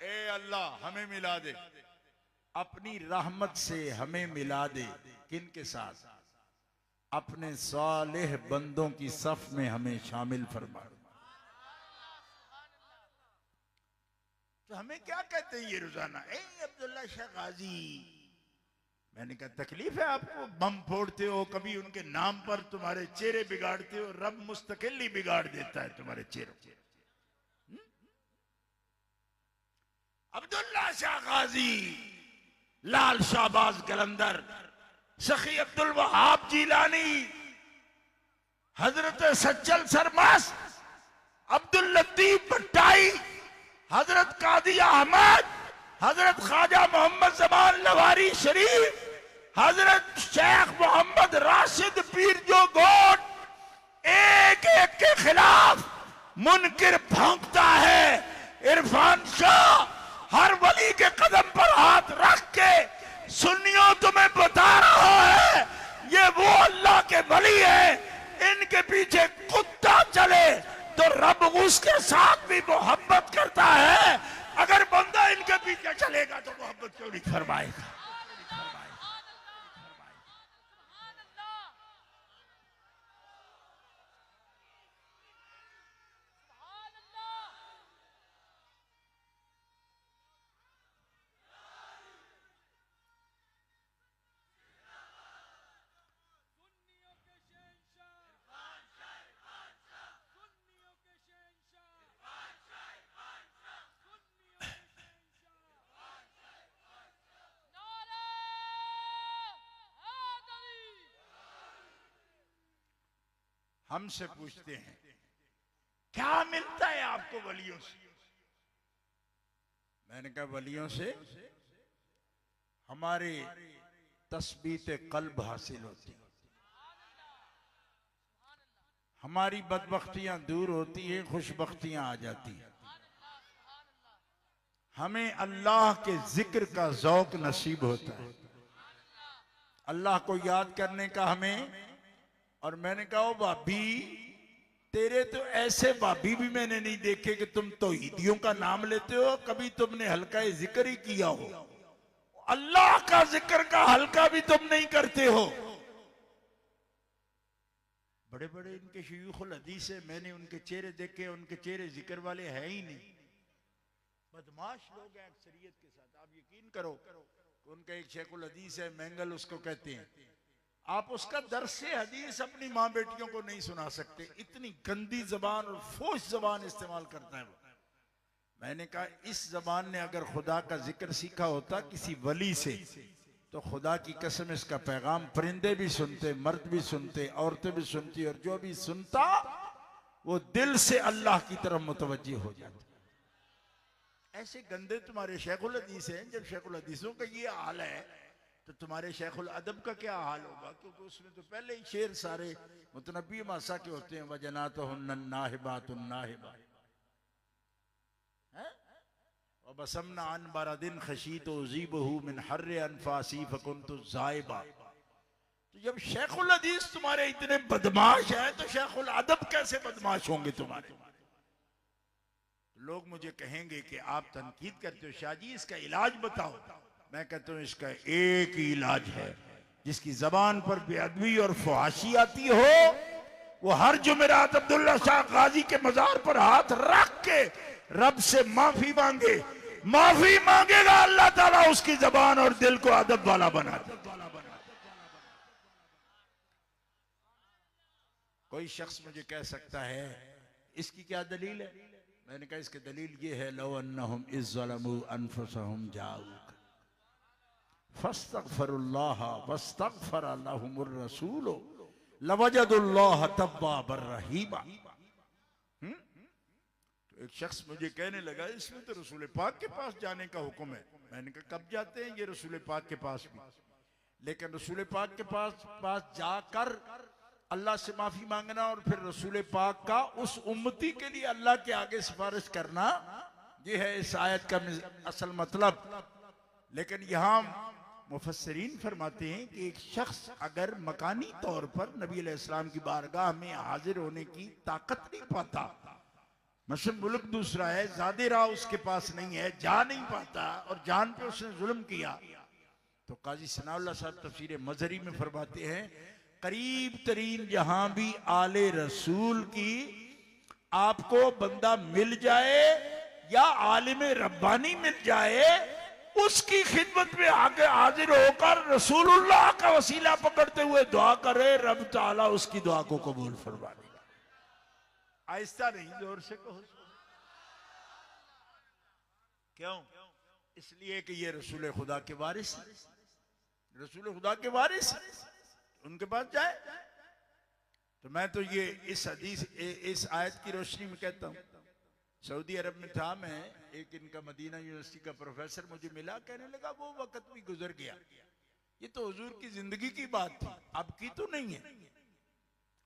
ए अल्लाह हमें मिला दे, अपनी रहमत से हमें मिला दे। किन के साथ? अपने सालेह बंदों की सफ में हमें शामिल फरमा। तो हमें क्या कहते हैं ये रोजाना, ए अब्दुल्ला शाह गाजी। मैंने कहा तकलीफ है आपको, बम फोड़ते हो, कभी उनके नाम पर तुम्हारे चेहरे बिगाड़ते हो, रब मुस्तकिल ही बिगाड़ देता है तुम्हारे चेहरों। अब्दुल्ला शाह गाजी, लाल शाहबाज कलंदर, सखी अब्दुल वहाब जीलानी, हजरत सज्जल सरमस, अब्दुल लतीफ भट्टाई, हजरत कादी अहमद, हजरत ख्वाजा मोहम्मद जमान लवारी शरीफ, हजरत शेख मोहम्मद राशिद पीर जो गोट, एक एक के खिलाफ मुनकिर भौंकता है। इरफान शाह हर वली के कदम पर हाथ रख के सुन्नियों तुम्हें बता रहा है ये वो अल्लाह के वली है, इनके पीछे कुत्ता चले तो रब उसके साथ भी मोहब्बत करता है। अगर बंदा इनके पीछे चलेगा तो मोहब्बत क्यों नहीं फरमाएगा? हमसे पूछते हैं क्या मिलता है आपको वलियों से? मैंने कहा वलियों से हमारे तस्बीत कल्ब हासिल होती, हमारी बदबख्तियां दूर होती है, खुशबख्तियां आ जाती है, हमें अल्लाह के जिक्र का ज़ौक नसीब होता है, अल्लाह को याद करने का हमें। और मैंने कहा भाभी तेरे तो ऐसे भाभी भी मैंने नहीं देखे कि तुम तौहीदियों का नाम लेते हो, कभी तुमने हल्का जिक्र ही किया हो, अल्लाह का जिक्र का हल्का भी तुम नहीं करते हो। बड़े बड़े इनके शयूखुल हदीस है, मैंने उनके चेहरे देखे, उनके चेहरे जिक्र वाले है ही नहीं, बदमाश लोग हैं अक्सरियत के साथ। आप यकीन करो उनका एक शेखुल हदीस है मैंगल उसको कहते हैं, आप उसका दरसे हदीस अपनी माँ बेटियों को नहीं सुना सकते, इतनी गंदी जबान और फोश जबान इस्तेमाल करता है वो। मैंने कहा इस जबान ने अगर खुदा का जिक्र सीखा होता किसी वली से तो खुदा की कसम इसका पैगाम परिंदे भी सुनते, मर्द भी सुनते, औरतें भी सुनती, और जो भी सुनता वो दिल से अल्लाह की तरफ मुतवज्जी हो जाता। ऐसे गंदे तुम्हारे शेखुल हदीस हैं, जब शेखुल हदीसों का ये हाल है तो तुम्हारे शेखुल अदब का क्या हाल होगा? क्योंकि उसमें तो पहले ही शेर सारे मुतनब्बी मासा के होते हैं, वजनातुहुन्नन नाहिबातुन नाहिबा है, व बसमना अन बारदिन खशीत उज़ीबहु मिन हर्र अनफासी फकुन्तु ज़ाइबा। तो जब शेखुल हदीस तुम्हारे इतने बदमाश हैं तो शेखुल अदब कैसे बदमाश होंगे तुम्हारे? लोग मुझे कहेंगे कि आप तनकीद करते हो, शाहजी इसका इलाज बताओ। मैं कहता हूं इसका एक ही इलाज है, जिसकी जबान पर बेअदबी और फहाशी आती हो वो हर जुमेरात अब्दुल्ला शाह गाजी के मजार पर हाथ रख के रब से माफी मांगे, माफी मांगेगा, अल्लाह ताला उसकी जबान और दिल को अदब वाला बना दे। कोई शख्स मुझे कह सकता है इसकी क्या दलील है? मैंने कहा इसकी दलील ये है, लौ अन्नहुम इज़ ज़लमू अनफुसहुम जाऊक फस्तगफरुल्लाह वस्तगफर लहुमुर रसूल लवजदुल्लाह तव्वाबर रहीमा। तो एक शख्स मुझे कहने लगा इसमें तो रसूल पाक के पास जाने का हुक्म है। मैंने कहा कब जाते हैं ये रसूल पाक के पास भी? लेकिन रसूल पाक के पास जाकर अल्लाह से माफी मांगना और फिर रसूल पाक का उस उम्मती के लिए अल्लाह के आगे सिफारिश करना, ये है इस आयत का असल मतलब। लेकिन यहाँ मुफस्सिरीन फरमाते हैं कि एक शख्स अगर मकानी तौर पर नबी अलैहिस्सलाम की बारगाह में हाजिर होने की ताकत नहीं पाता, मसलन मुल्क दूसरा है, ज़ादे राह उसके पास नहीं है, जा नहीं पाता और जान पे उसने जुल्म किया, तो काजी सनाउल्लाह साहब तफसीर मजहरी में फरमाते हैं करीब तरीन जहां भी आले रसूल की आपको बंदा मिल जाए या आलिम रब्बानी मिल जाए, उसकी खिदमत में आगे हाजिर होकर रसूलुल्लाह का वसीला पकड़ते हुए दुआ करे, रब ताला उसकी दुआ को कबूल फरमा लेगा। आहिस्ता नहीं, जोर से कहो। क्यों? इसलिए कि ये रसूल खुदा के वारिस, रसूल खुदा के वारिस, उनके पास जाए। तो मैं तो ये इस हदीस इस आयत की रोशनी में कहता हूं, सऊदी अरब में था मैं, एक इनका मदीना यूनिवर्सिटी का प्रोफेसर मुझे मिला, कहने लगा वो वक्त भी गुजर गया, ये तो हुजूर की जिंदगी की बात थी, अब की तो नहीं है।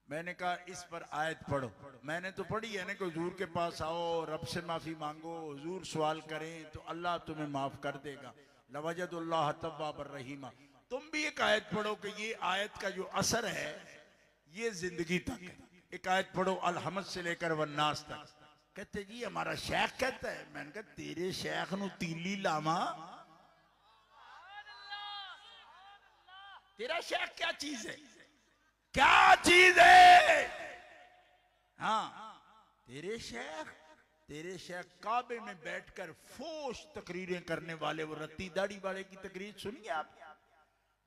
मैंने कहा इस पर आयत पढ़ो। मैंने तो पढ़ी है ना कि हुजूर के पास आओ, रब से माफी मांगो, हुजूर सवाल करें तो अल्लाह तुम्हें माफ कर देगा, लवजदुल्लाह तव्वाबर रहीमा। तुम भी एक आयत पढ़ो कि ये आयत का जो असर है ये जिंदगी तक है। एक आयत पढ़ो अलहमद से लेकर वन्नास तक। कहते जी हमारा शेख कहता है। मैंने कहा तेरे शेख नु तीली लामा, तेरा शेख क्या चीज है, क्या चीज है? हाँ, तेरे शेख काबे में बैठकर फोश तकरीरें करने वाले, वो रत्ती दाढ़ी वाले की तकरीर सुनिए आप,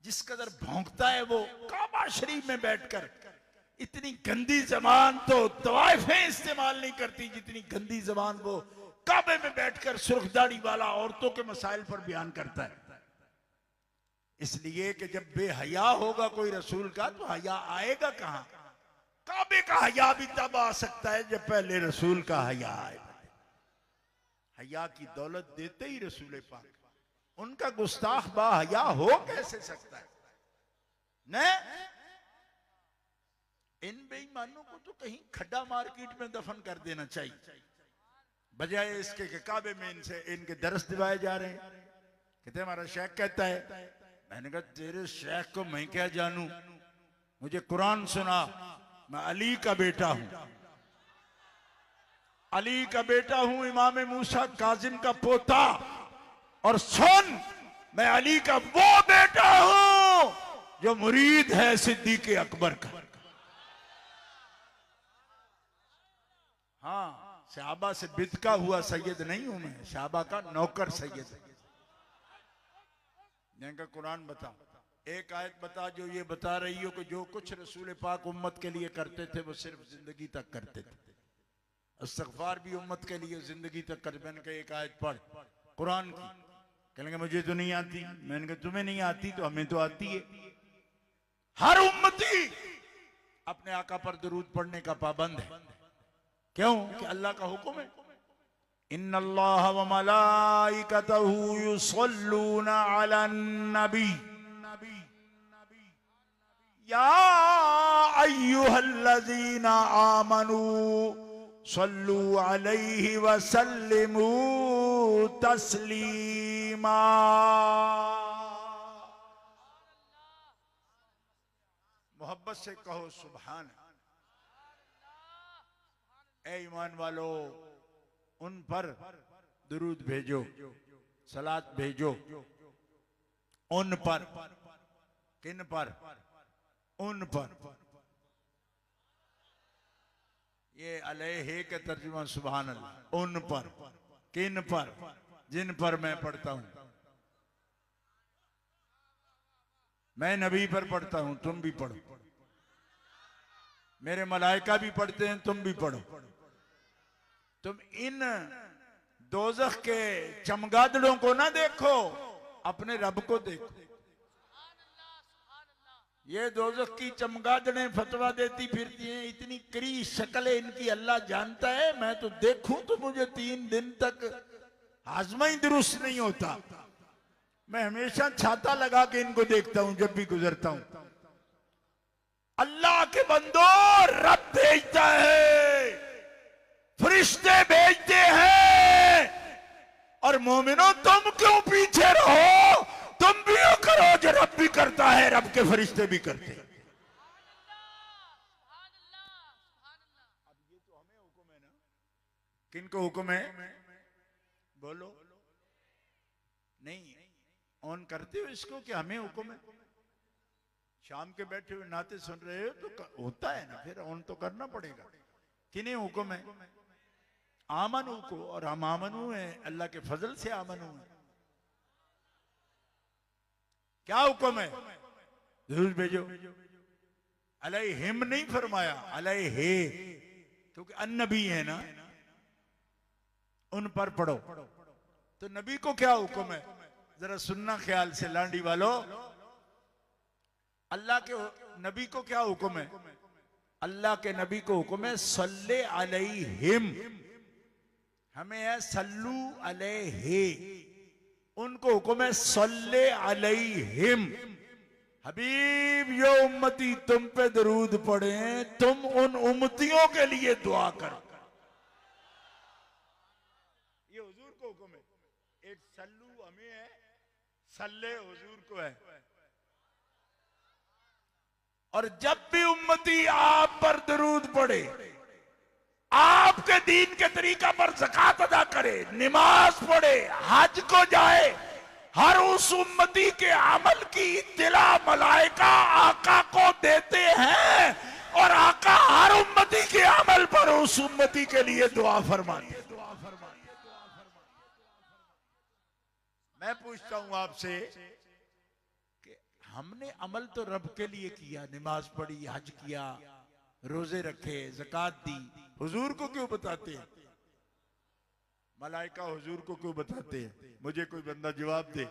जिस कदर भौंकता है वो काबा शरीफ में बैठकर। इतनी गंदी जबान तो तवाइफें इस्तेमाल नहीं करती जितनी गंदी जबान वो काबे में बैठकर सुर्ख दाढ़ी वाला औरतों के मसाइल पर बयान करता है। इसलिए कि जब बेहया होगा कोई रसूल का तो हया आएगा कहां? काबे का हया भी तब आ सकता है जब पहले रसूल का हया आए। हया की दौलत देते ही रसूल पाक, उनका गुस्ताख बाहया हो कैसे सकता है? न इन बेईमानों को तो कहीं खड्डा मार्केट में दफन कर देना चाहिए, बजाय इसके कि काबे में इनसे इनके दरस दिवाए जा रहे हैं। कहते हमारा शेख कहता है। मैंने कहा तेरे शेख को मैं क्या जानूं, मुझे कुरान सुना, मैं अली का बेटा हूं, अली का बेटा हूं, इमाम मूसा काजिम का पोता, और सुन मैं अली का वो बेटा हूं जो मुरीद है सिद्दीक अकबर का। हाँ, सहाबा से बिदका हुआ सैयद नहीं हूं मैं, सहाबा का नौकर सैयद। का कुरान बता, एक आयत बता जो ये बता रही हो कि जो कुछ रसूल पाक उम्मत के लिए करते थे वो सिर्फ जिंदगी तक करते थे। इस्तग़फ़ार भी उम्मत के लिए जिंदगी तक कर। मैंने कहा एक आयत पढ़ कुरान की। कहने मुझे तो नहीं आती। मैंने कहा तुम्हें नहीं आती तो हमें तो आती है। हर उम्मती अपने आका पर दुरूद पढ़ने का पाबंद है। क्यों? कि अल्लाह का हुक्म है, इन्नल्लाह व मलाइकतहू युसल्लूना अलन नबी या अय्युहल्लज़ीना आमनू सल्लू अलैहि व सल्लिमू तस्लीमा। मोहब्बत से कहो सुभान। ए ईमान वालो, उन पर दुरूद भेजो, सलात भेजो, उन पर। किन पर? उन पर। ये अलैहि का तर्जुमा सुभान अल्लाह। उन पर, किन पर? जिन पर मैं पढ़ता हूं। मैं नबी पर पढ़ता हूं, तुम भी पढ़ो। मेरे मलाइका भी पढ़ते हैं, तुम भी पढ़ो। तुम इन दोजख के चमगादड़ों को ना देखो, अपने रब को देखो। ये दोजख की चमगादड़ें फतवा देती फिरती हैं, इतनी करी शक्ल है इनकी, अल्लाह जानता है। मैं तो देखूं तो मुझे 3 दिन तक हाजमा ही दुरुस्त नहीं होता। मैं हमेशा छाता लगा के इनको देखता हूं जब भी गुजरता हूं। अल्लाह के बंदो, रब भेजता है, फरिश्ते भेजते हैं, और मोमिनो तुम क्यों पीछे रहो? तुम भी वो करो जो रब भी करता है, रब के फरिश्ते भी करते हैं। अब ये तो हमें हुक्म है ना, किनको हुक्म है? बोलो। नहीं ऑन करते हो इसको कि हमें हुक्म है? शाम के बैठे हुए नाते सुन रहे हो तो होता है ना, फिर ऑन तो करना पड़ेगा। किन्हें हुक्म है? आमनू को। और हम आमनू है, अल्लाह के फजल से आमनू है। क्या हुक्म है? जरूर भेजो। अलैहिम नहीं फरमाया, अलैहे, क्योंकि अन्नबी है ना, उन पर पढ़ो। तो नबी को क्या हुक्म है? जरा सुनना ख्याल से लांडी वालों। अल्लाह के नबी को क्या हुक्म है? अल्लाह के नबी को हुक्म है सल्ले अलैहिम। हमें है सल्लू अलैहि, उनको हुक्म है सल्ले अलैहिम। हबीब यो उम्मती तुम पे दरूद पढ़े, तुम उन उम्मतियों के लिए दुआ करो। ये हुजूर को हुक्म है। एक सल्लू हमें है, सल्ले हुजूर को है। और जब भी उम्मती आप पर दरूद पढ़े, आपके दीन के तरीका पर ज़कात अदा करे, नमाज पढ़े, हज को जाए, हर उस उम्मती के अमल की इत्तिला मलाइका आका को देते हैं, और आका हर उम्मती के अमल पर उस उम्मती के लिए दुआ फरमाते। मैं पूछता हूं आपसे कि हमने अमल तो रब के लिए किया, नमाज पढ़ी, हज किया, रोजे रखे, ज़कात दी, हुजूर को क्यों बताते हैं? मलाइका हुजूर को क्यों बताते हैं? मुझे कोई बंदा जवाब दे।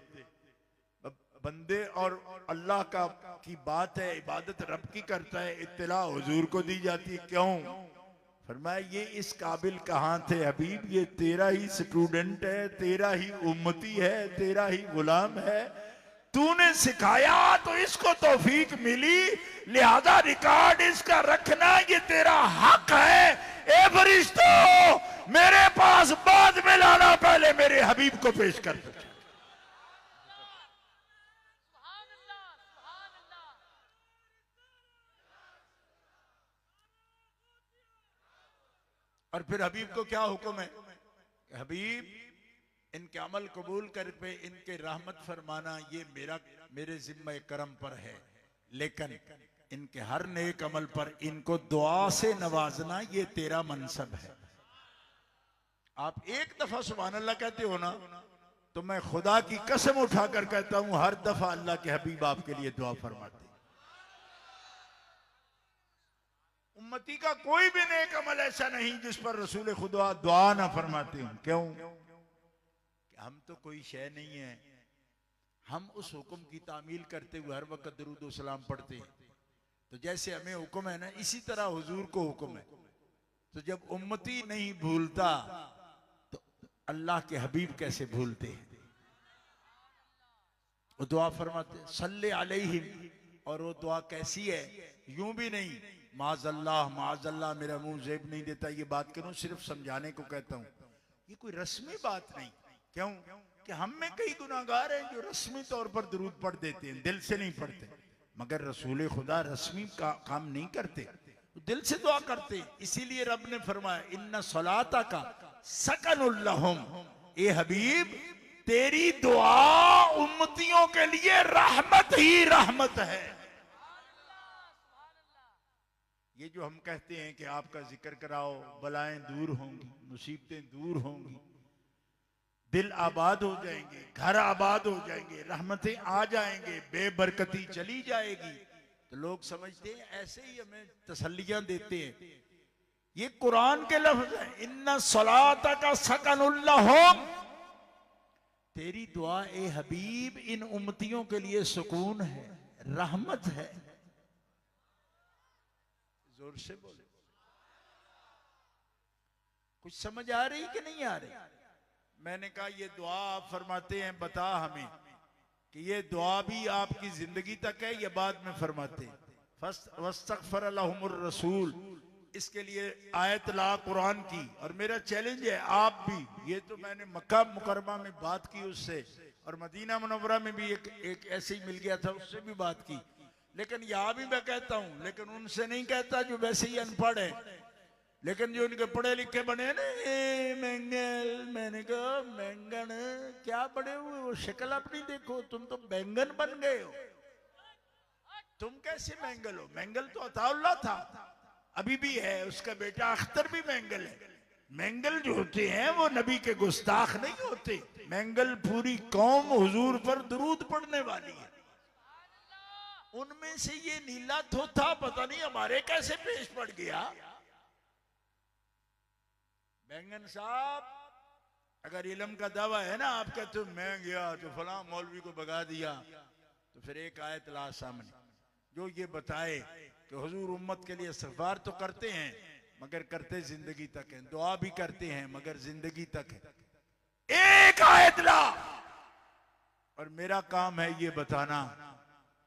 बंदे और अल्लाह का की बात है, इबादत रब की करता है, इत्तला हुजूर को दी जाती है। क्यों? फरमाया ये इस काबिल कहां थे हबीब, ये तेरा ही स्टूडेंट है, तेरा ही उम्मती है, तेरा ही गुलाम है, तूने सिखाया तो इसको तौफीक मिली, लिहाजा रिकॉर्ड इसका रखना ये तेरा हक है। ए फरिश्तों, मेरे पास बाद में लाना, पहले मेरे हबीब को पेश कर दो। और फिर हबीब को क्या हुक्म है? हबीब इनके अमल कबूल कर पे इनके रहमत फरमाना ये मेरे जिम्मे करम पर है, लेकिन इनके हर नेक अमल पर इनको दुआ से नवाजना ये तेरा मनसब है। आप एक दफा सुभान अल्लाह कहते हो ना, तो मैं खुदा की कसम उठाकर कहता हूं हर दफा अल्लाह के हबीब आपके लिए दुआ फरमाते। उम्मती का कोई भी नेक अमल ऐसा नहीं जिस पर रसूल खुदा दुआ ना फरमाते हैं। क्यों? हम तो कोई शय नहीं है, हम उस हुक्म की तामील करते हुए हर वक्त दरूद व सलाम पढ़ते हैं। तो जैसे हमें हुक्म है ना, इसी तरह हुजूर को हुक्म है। तो जब उम्मती नहीं भूलता तो अल्लाह के हबीब कैसे भूलते हैं? वो दुआ फरमाते सल्ले अलैहिम। और वो दुआ कैसी है? यूं भी नहीं माज़ल्लाह माज़ल्लाह, मेरा मुंह जेब नहीं देता ये बात करूं, सिर्फ समझाने को कहता हूं। ये कोई रस्मी बात नहीं। क्यों? कि हम में कई गुनाहगार हैं जो रस्मी तौर पर दरूद पढ़ देते हैं, दिल से नहीं पढ़ते। मगर रसूल खुदा रस्मी का काम नहीं करते, दिल से दुआ करते। इसीलिए रब ने फरमाया इन्ना सलाता का सकनुल लहुम। ए हबीब तेरी दुआ उम्मतियों के लिए रहमत ही रहमत है। ये जो हम कहते हैं कि आपका जिक्र कराओ, बलाएं दूर होंगी, मुसीबतें दूर होंगी, दिल आबाद हो जाएंगे, घर आबाद हो जाएंगे, रहमतें आ जाएंगे, बेबरकती चली जाएगी। तो लोग समझते हैं ऐसे ही हमें तसल्लियां देते हैं। ये कुरान के लफ्ज हैं, इन्ना सलाता का सकनुल्लाहुम, तेरी दुआ ए हबीब इन उम्मतियों के लिए सुकून है, रहमत है। जोर से बोले, कुछ समझ आ रही कि नहीं आ रही? मैंने कहा ये दुआ आप फरमाते हैं, बता हमें कि ये दुआ भी आपकी जिंदगी तक है, ये बाद में फरमाते हैं। वस्तगफर लहुमुर रसूल, इसके लिए आयत ला कुरान की। और मेरा चैलेंज है आप भी, ये तो मैंने मक्का मुकरमा में बात की उससे, और मदीना मुनव्वरा में भी एक ऐसे ही मिल गया था, उससे भी बात की। लेकिन यहां भी मैं कहता हूं, लेकिन उनसे नहीं कहता जो वैसे ही अनपढ़ है, लेकिन जो उनके पढ़े लिखे बने ना, बैंगन, मैंने कहा बैंगन क्या बड़े हुए हो, शक्ल अपनी देखो, तुम तो बैंगन बन गए हो। तुम कैसे मैंगल हो? मैंगल तो अताउल्लाह था, अभी भी है, उसका बेटा अख्तर भी मैंगल है। मैंगल जो होते हैं वो नबी के गुस्ताख नहीं होते। मैंगल पूरी कौम हुजूर पर दुरूद पढ़ने वाली है। उनमें से ये नीला थोथा पता नहीं हमारे कैसे पेश पड़ गया। बैंगन साहब, अगर इल्म का दावा है ना आपका, तो मैं गया तो फलां मौलवी को भगा दिया, तो फिर एक आयत ला सामने जो ये बताए कि हुजूर उम्मत के लिए इस्तिग़फ़ार तो करते हैं मगर करते जिंदगी तक है, दुआ भी करते हैं मगर जिंदगी तक है। एक आयत ला, और मेरा काम है ये बताना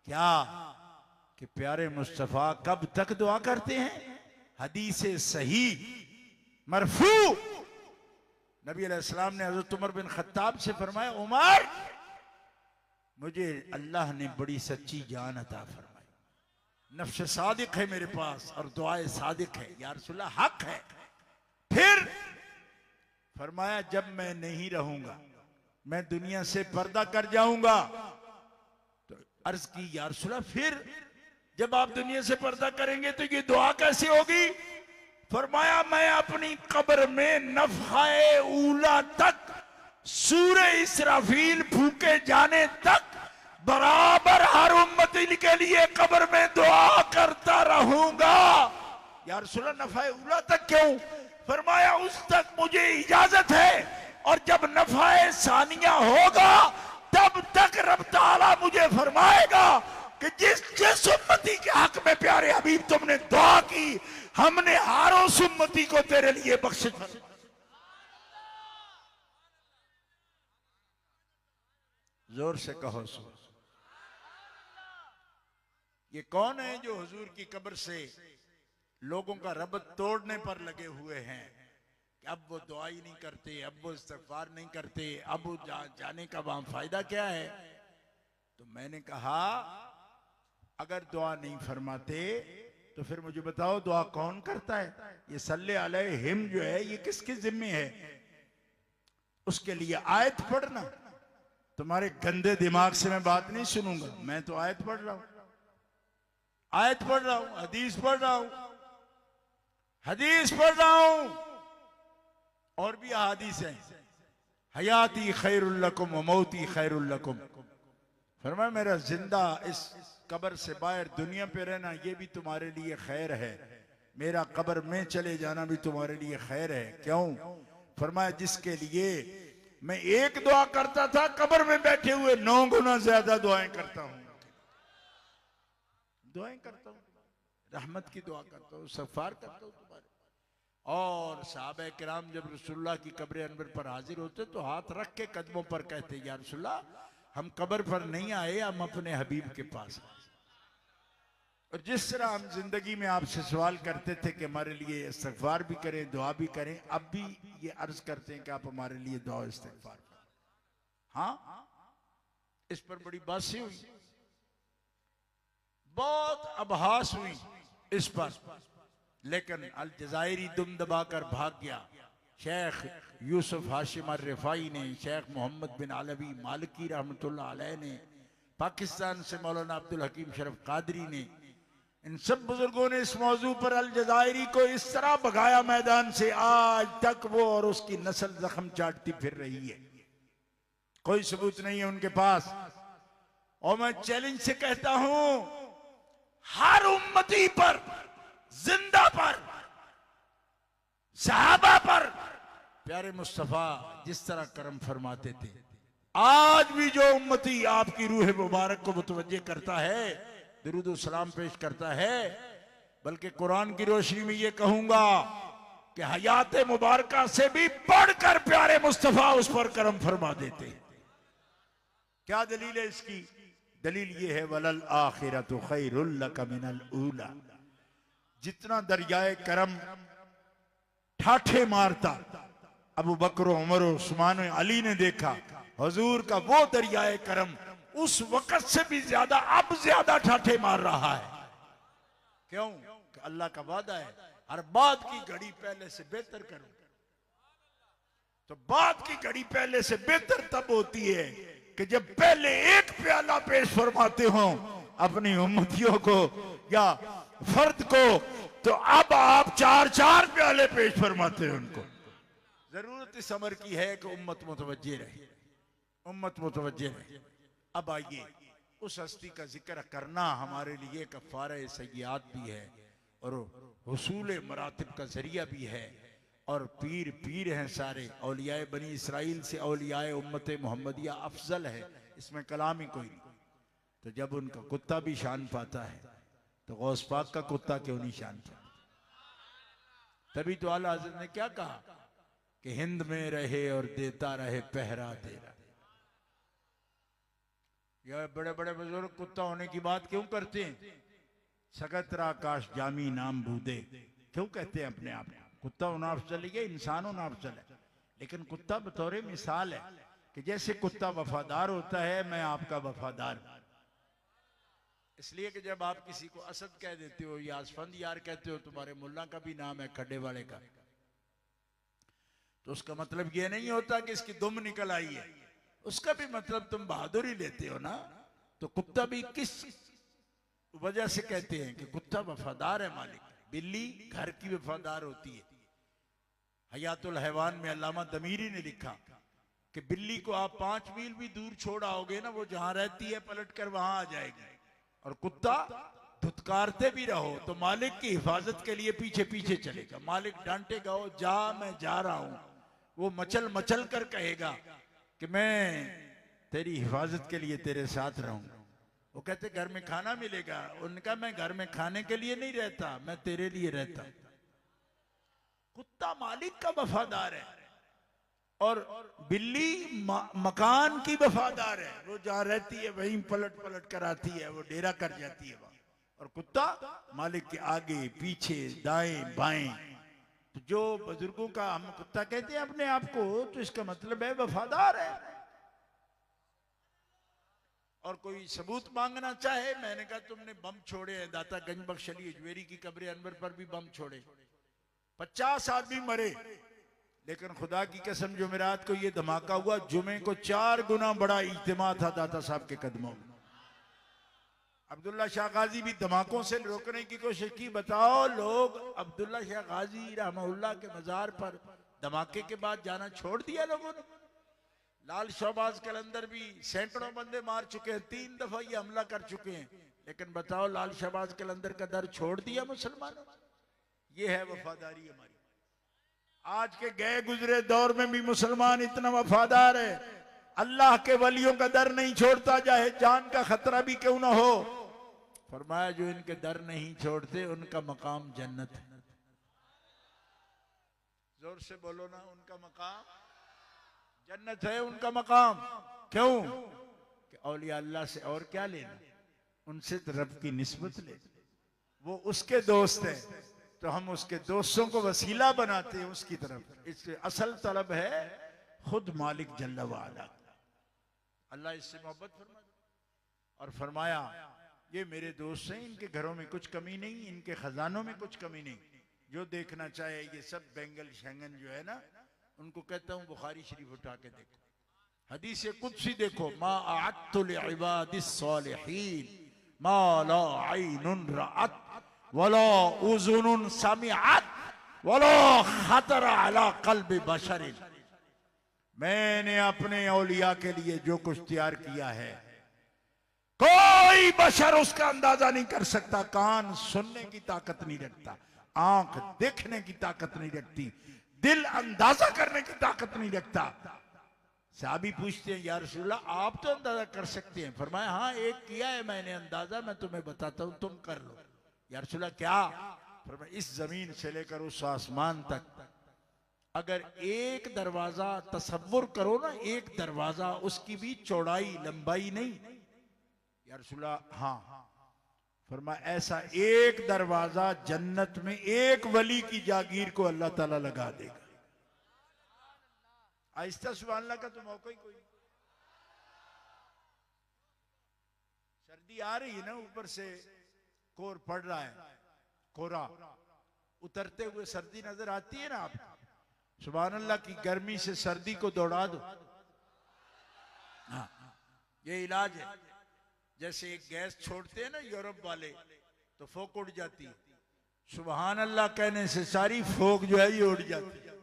क्या कि प्यारे मुस्तफा कब तक दुआ करते हैं। हदीस सही मरफू, नबी अलैहिस्सलाम ने हज़रत उमर बिन खत्ताब से फरमाया, उमर मुझे अल्लाह ने बड़ी सच्ची जान अता फरमाई, नफ्स सादिक है मेरे पास और दुआए सादिक है, या रसूलल्लाह हक है। फिर फरमाया जब मैं नहीं रहूंगा, मैं दुनिया से पर्दा कर जाऊंगा। तो अर्ज की या रसूलल्लाह फिर जब आप दुनिया से पर्दा करेंगे तो ये दुआ कैसे होगी? फरमाया मैं अपनी कब्र में नफ़ख़े ऊला तक, सूरे इसराफील फूके जाने तक बराबर हर उम्मती के लिए कब्र में दुआ करता रहूंगा। या रसूलल्लाह नफ़ख़े ऊला तक क्यों? फरमाया उस तक मुझे इजाजत है, और जब नफ़ख़े सानिया होगा तब तक रब ताला मुझे फरमाएगा कि जिस उम्मती के हक में प्यारे हबीब तुमने दुआ की, हमने हर उस उम्मती को तेरे लिए बख्शिश। जोर से कहो सो। ये कौन है जो हुजूर की कब्र से लोगों का रब्त तोड़ने पर लगे हुए हैं कि अब वो दुआ ही नहीं करते, अब वो इस्तिग़फ़ार नहीं करते, अब वो जाने का वहां फायदा क्या है? तो मैंने कहा अगर दुआ नहीं फरमाते तो फिर मुझे बताओ दुआ कौन करता है? ये सल्ले अलैहिम जो है ये किसके जिम्मे है? उसके लिए आयत पढ़ना। तुम्हारे गंदे दिमाग से मैं बात नहीं सुनूंगा, मैं तो आयत पढ़ रहा हूं, आयत पढ़ रहा हूं, हदीस पढ़ रहा हूं, हदीस पढ़ रहा हूं, और भी हदीस है, हयाती खैरुल लकुम व मौती खैरुल लकुम। फरमाया मेरा जिंदा इस कब्र से बाहर दुनिया पे रहना ये भी तुम्हारे लिए खैर है, मेरा कब्र में चले जाना भी तुम्हारे लिए खैर है। क्यों? फरमाया जिसके लिए मैं एक दुआ करता था, कब्र में बैठे हुए 9 गुना ज्यादा दुआएं करता हूं, दुआएं करता हूं, रहमत की दुआ करता हूं, इस्तिग़फ़ार करता हूं तुम्हारे। और सहाबा किराम जब रसूलुल्लाह की कब्र अनवर पर हाजिर होते तो हाथ रख के कदमों पर कहते या रसूलुल्लाह हम कब्र पर नहीं आए, हम अपने हबीब के पास आए। और जिस तरह हम जिंदगी में आपसे सवाल करते थे कि हमारे लिए इस्तिग़फ़ार भी करें, दुआ भी करें, अब भी ये अर्ज करते हैं कि आप हमारे लिए दुआ इस्तिग़फ़ार करें। हाँ, इस पर बड़ी बातें हुई, बहुत अबहास हुई इस पर, लेकिन अल जज़ायरी दुम दबाकर भाग गया। शेख यूसुफ हाशिम अर्रिफ़ाई ने, शेख मोहम्मद बिन अलवी मालिकी रहमतुल्लाह अलैह ने, पाकिस्तान से मौलाना अब्दुल हकीम शरीफ कादरी ने, इन सब बुजुर्गों ने इस मौजू पर अल जज़ायरी को इस तरह भगाया मैदान से, आज तक वो और उसकी नस्ल जख्म चाटती फिर रही है। कोई सबूत नहीं है उनके पास। और मैं चैलेंज से कहता हूं, हर उम्मती पर, जिंदा पर, सहाबा पर प्यारे मुस्तफा जिस तरह करम फरमाते थे, आज भी जो उम्मती आपकी रूह मुबारक को मुतवज्जे करता है, दुरूद व सलाम पेश करता है, बल्कि कुरान की रोशनी में ये कहूंगा कि हयात मुबारका से भी बढ़कर प्यारे मुस्तफा उस पर करम फरमा देते। क्या दलील है इसकी? दलील ये है, वलल आखिरतु खैरुल लक मिनल ऊला। जितना दरियाए करम ठाठे मारता अबू बकर, उमर, उस्मान, अली ने देखा, हुजूर का वो दरियाए करम उस वक्त से भी ज्यादा अब ज्यादा ठाठे मार रहा है। क्यों? कि अल्लाह का वादा है, हर बात की घड़ी पहले से बेहतर करो। तो बात की घड़ी पहले से बेहतर तब होती है कि जब पहले एक प्याला पेश फरमाते हो अपनी उम्मतियों को या फर्द को, तो अब आप 4-4 प्याले पेश फरमाते हैं उनको। जरूरत इस अमर की है कि उम्मत मुतवज्जे रहे, उम्मत मुतवज्जे रहे। अब आइए, उस हस्ती का जिक्र करना हमारे लिए कफ़ारे सय्यात भी है और हुसूल मरातिब का जरिया भी है। और पीर पीर हैं सारे, औलियाए बनी इसराइल से औलियाए उम्मत मोहम्मदिया अफजल है, इसमें कलाम ही कोई नहीं। तो जब उनका कुत्ता भी शान पाता है तो गौस पाक का कुत्ता क्यों नहीं शान पाता? तभी तो आला हज़रत ने क्या कहा कि हिंद में रहे और देता रहे पहरा तेरा। यह बड़े बड़े बुजुर्ग कुत्ता होने की बात क्यों करते हैं? सकतरा काश जामी नाम बूदे क्यों कहते हैं अपने आप? कुत्ता होना अफजल है, इंसान होना अफजल है। लेकिन कुत्ता बतौर मिसाल है कि जैसे कुत्ता वफादार होता है, मैं आपका वफादार हूं। इसलिए कि जब आप किसी को असद कह देते हो या असफंद यार कहते हो, तुम्हारे मुल्ला का भी नाम है खड्डे वाले का, तो उसका मतलब ये नहीं होता कि इसकी दुम निकल आई है, उसका भी मतलब तुम बहादुरी लेते हो ना। तो कुत्ता भी किस वजह से कहते हैं कि कुत्ता वफादार है मालिक। बिल्ली घर की वफादार होती है। हयातुल हैवान में अल्लामा दमीरी ने लिखा कि बिल्ली को आप 5 मील भी दूर छोड़ आओगे ना, वो जहां रहती है पलट कर वहां आ जाएगी। और कुत्ता धुतकारते भी रहो तो मालिक की हिफाजत के लिए पीछे पीछे चलेगा। मालिक डांटेगा, ओ जा, मैं जा रहा हूं, वो मचल मचल कर कहेगा कि मैं तेरी हिफाजत के लिए तेरे साथ रहूंगा। वो कहते घर में खाना मिलेगा, उनका मैं घर में खाने के लिए नहीं रहता, मैं तेरे लिए रहता। कुत्ता मालिक का वफादार है और बिल्ली मकान की वफादार है। वो जहां रहती है वहीं पलट पलट कर आती है, वो डेरा कर जाती है वहां। और कुत्ता मालिक के आगे पीछे दाएं बाएं। तो जो बुजुर्गों का हम कुत्ता कहते हैं अपने आप को, तो इसका मतलब है वफादार है। और कोई सबूत मांगना चाहे, मैंने कहा तुमने बम छोड़े हैं, दाता गंज बख्श अली अजमेरी की कब्र अनवर पर भी बम छोड़े, 50 आदमी मरे, लेकिन खुदा की कसम जुमेरात को ये धमाका हुआ, जुमे को 4 गुना बड़ा इज्तिमा था दाता साहब के कदमों में। अब्दुल्ला शाह गाजी भी धमाकों से रोकने की कोशिश की। बताओ, लोग अब्दुल्ला शाह गाजी रहमहुल्लाह के मजार पर धमाके के बाद जाना छोड़ दिया लोगों ने। लाल शहबाज कलंदर भी सैकड़ों बंदे मार चुके हैं, 3 दफा ये हमला कर चुके हैं, लेकिन बताओ लाल शहबाज कलंदर का दर छोड़ दिया मुसलमानों। ये है वफादारी हमारी। आज के गए गुजरे दौर में भी मुसलमान इतना वफादार है, अल्लाह के वलियों का दर नहीं छोड़ता, चाहे जान का खतरा भी क्यों ना हो। फरमाया जो इनके दर नहीं छोड़ते उनका मकाम जन्नत है। जोर से बोलो ना, उनका मकाम जन्नत है, उनका मकाम। क्यों? कि औलिया अल्लाह से और क्या लेना, उनसे तो रब की निस्बत ले। वो उसके दोस्त है तो हम उसके दोस्तों को वसीला बनाते हैं उसकी तरफ। इससे असल तलब है खुद मालिक जल्ला वाला। अल्लाह इससे मोहब्बत फरमाया और फरमाया ये मेरे दोस्त हैं, इनके घरों में कुछ कमी नहीं, इनके खजानों में कुछ कमी नहीं। जो देखना चाहे ये सब बेंगल शेंगन जो है ना, उनको कहता हूं बुखारी शरीफ उठा के देखो, हदीस कुदसी देखो, मा अअत्तु लिइबादिस सालिहीन मा ला ऐनुन रअत वला उज़ुनुन समिअत वला खतर अला क़ल्बि बशरिन। मैंने अपने औलिया के लिए जो कुछ तैयार किया है कोई बशर उसका अंदाजा नहीं कर सकता। कान सुनने की ताकत नहीं रखता, आंख देखने की ताकत नहीं रखती, दिल अंदाजा करने की ताकत नहीं रखता। साहबी पूछते हैं या रसूलल्लाह आप तो अंदाजा कर सकते हैं। फरमाया हाँ एक किया है मैंने अंदाजा, मैं तुम्हें बताता हूं तुम कर लो। या रसूलल्लाह क्या? फरमाया इस जमीन से लेकर उस आसमान तक अगर एक दरवाजा तसव्वुर करो ना, एक दरवाजा उसकी भी चौड़ाई लंबाई नहीं। या रसूलल्लाह हाँ। फरमाया ऐसा एक दरवाजा जन्नत में एक वली की जागीर को अल्लाह ताला लगा देगा। आहिस्ता सुभान अल्लाह का तो मौका ही कोई नहीं। सर्दी आ रही है ना, ऊपर से कोर पड़ रहा है, कोरा उतरते हुए सर्दी नजर आती है ना आपको। सुभान अल्लाह की गर्मी से सर्दी को दौड़ा दो। हाँ ये इलाज है। जैसे एक गैस छोड़ते हैं ना यूरोप वाले तो फोक उड़ जाती है, सुभान अल्लाह कहने से सारी फोक जो है ये उड़ जाती है,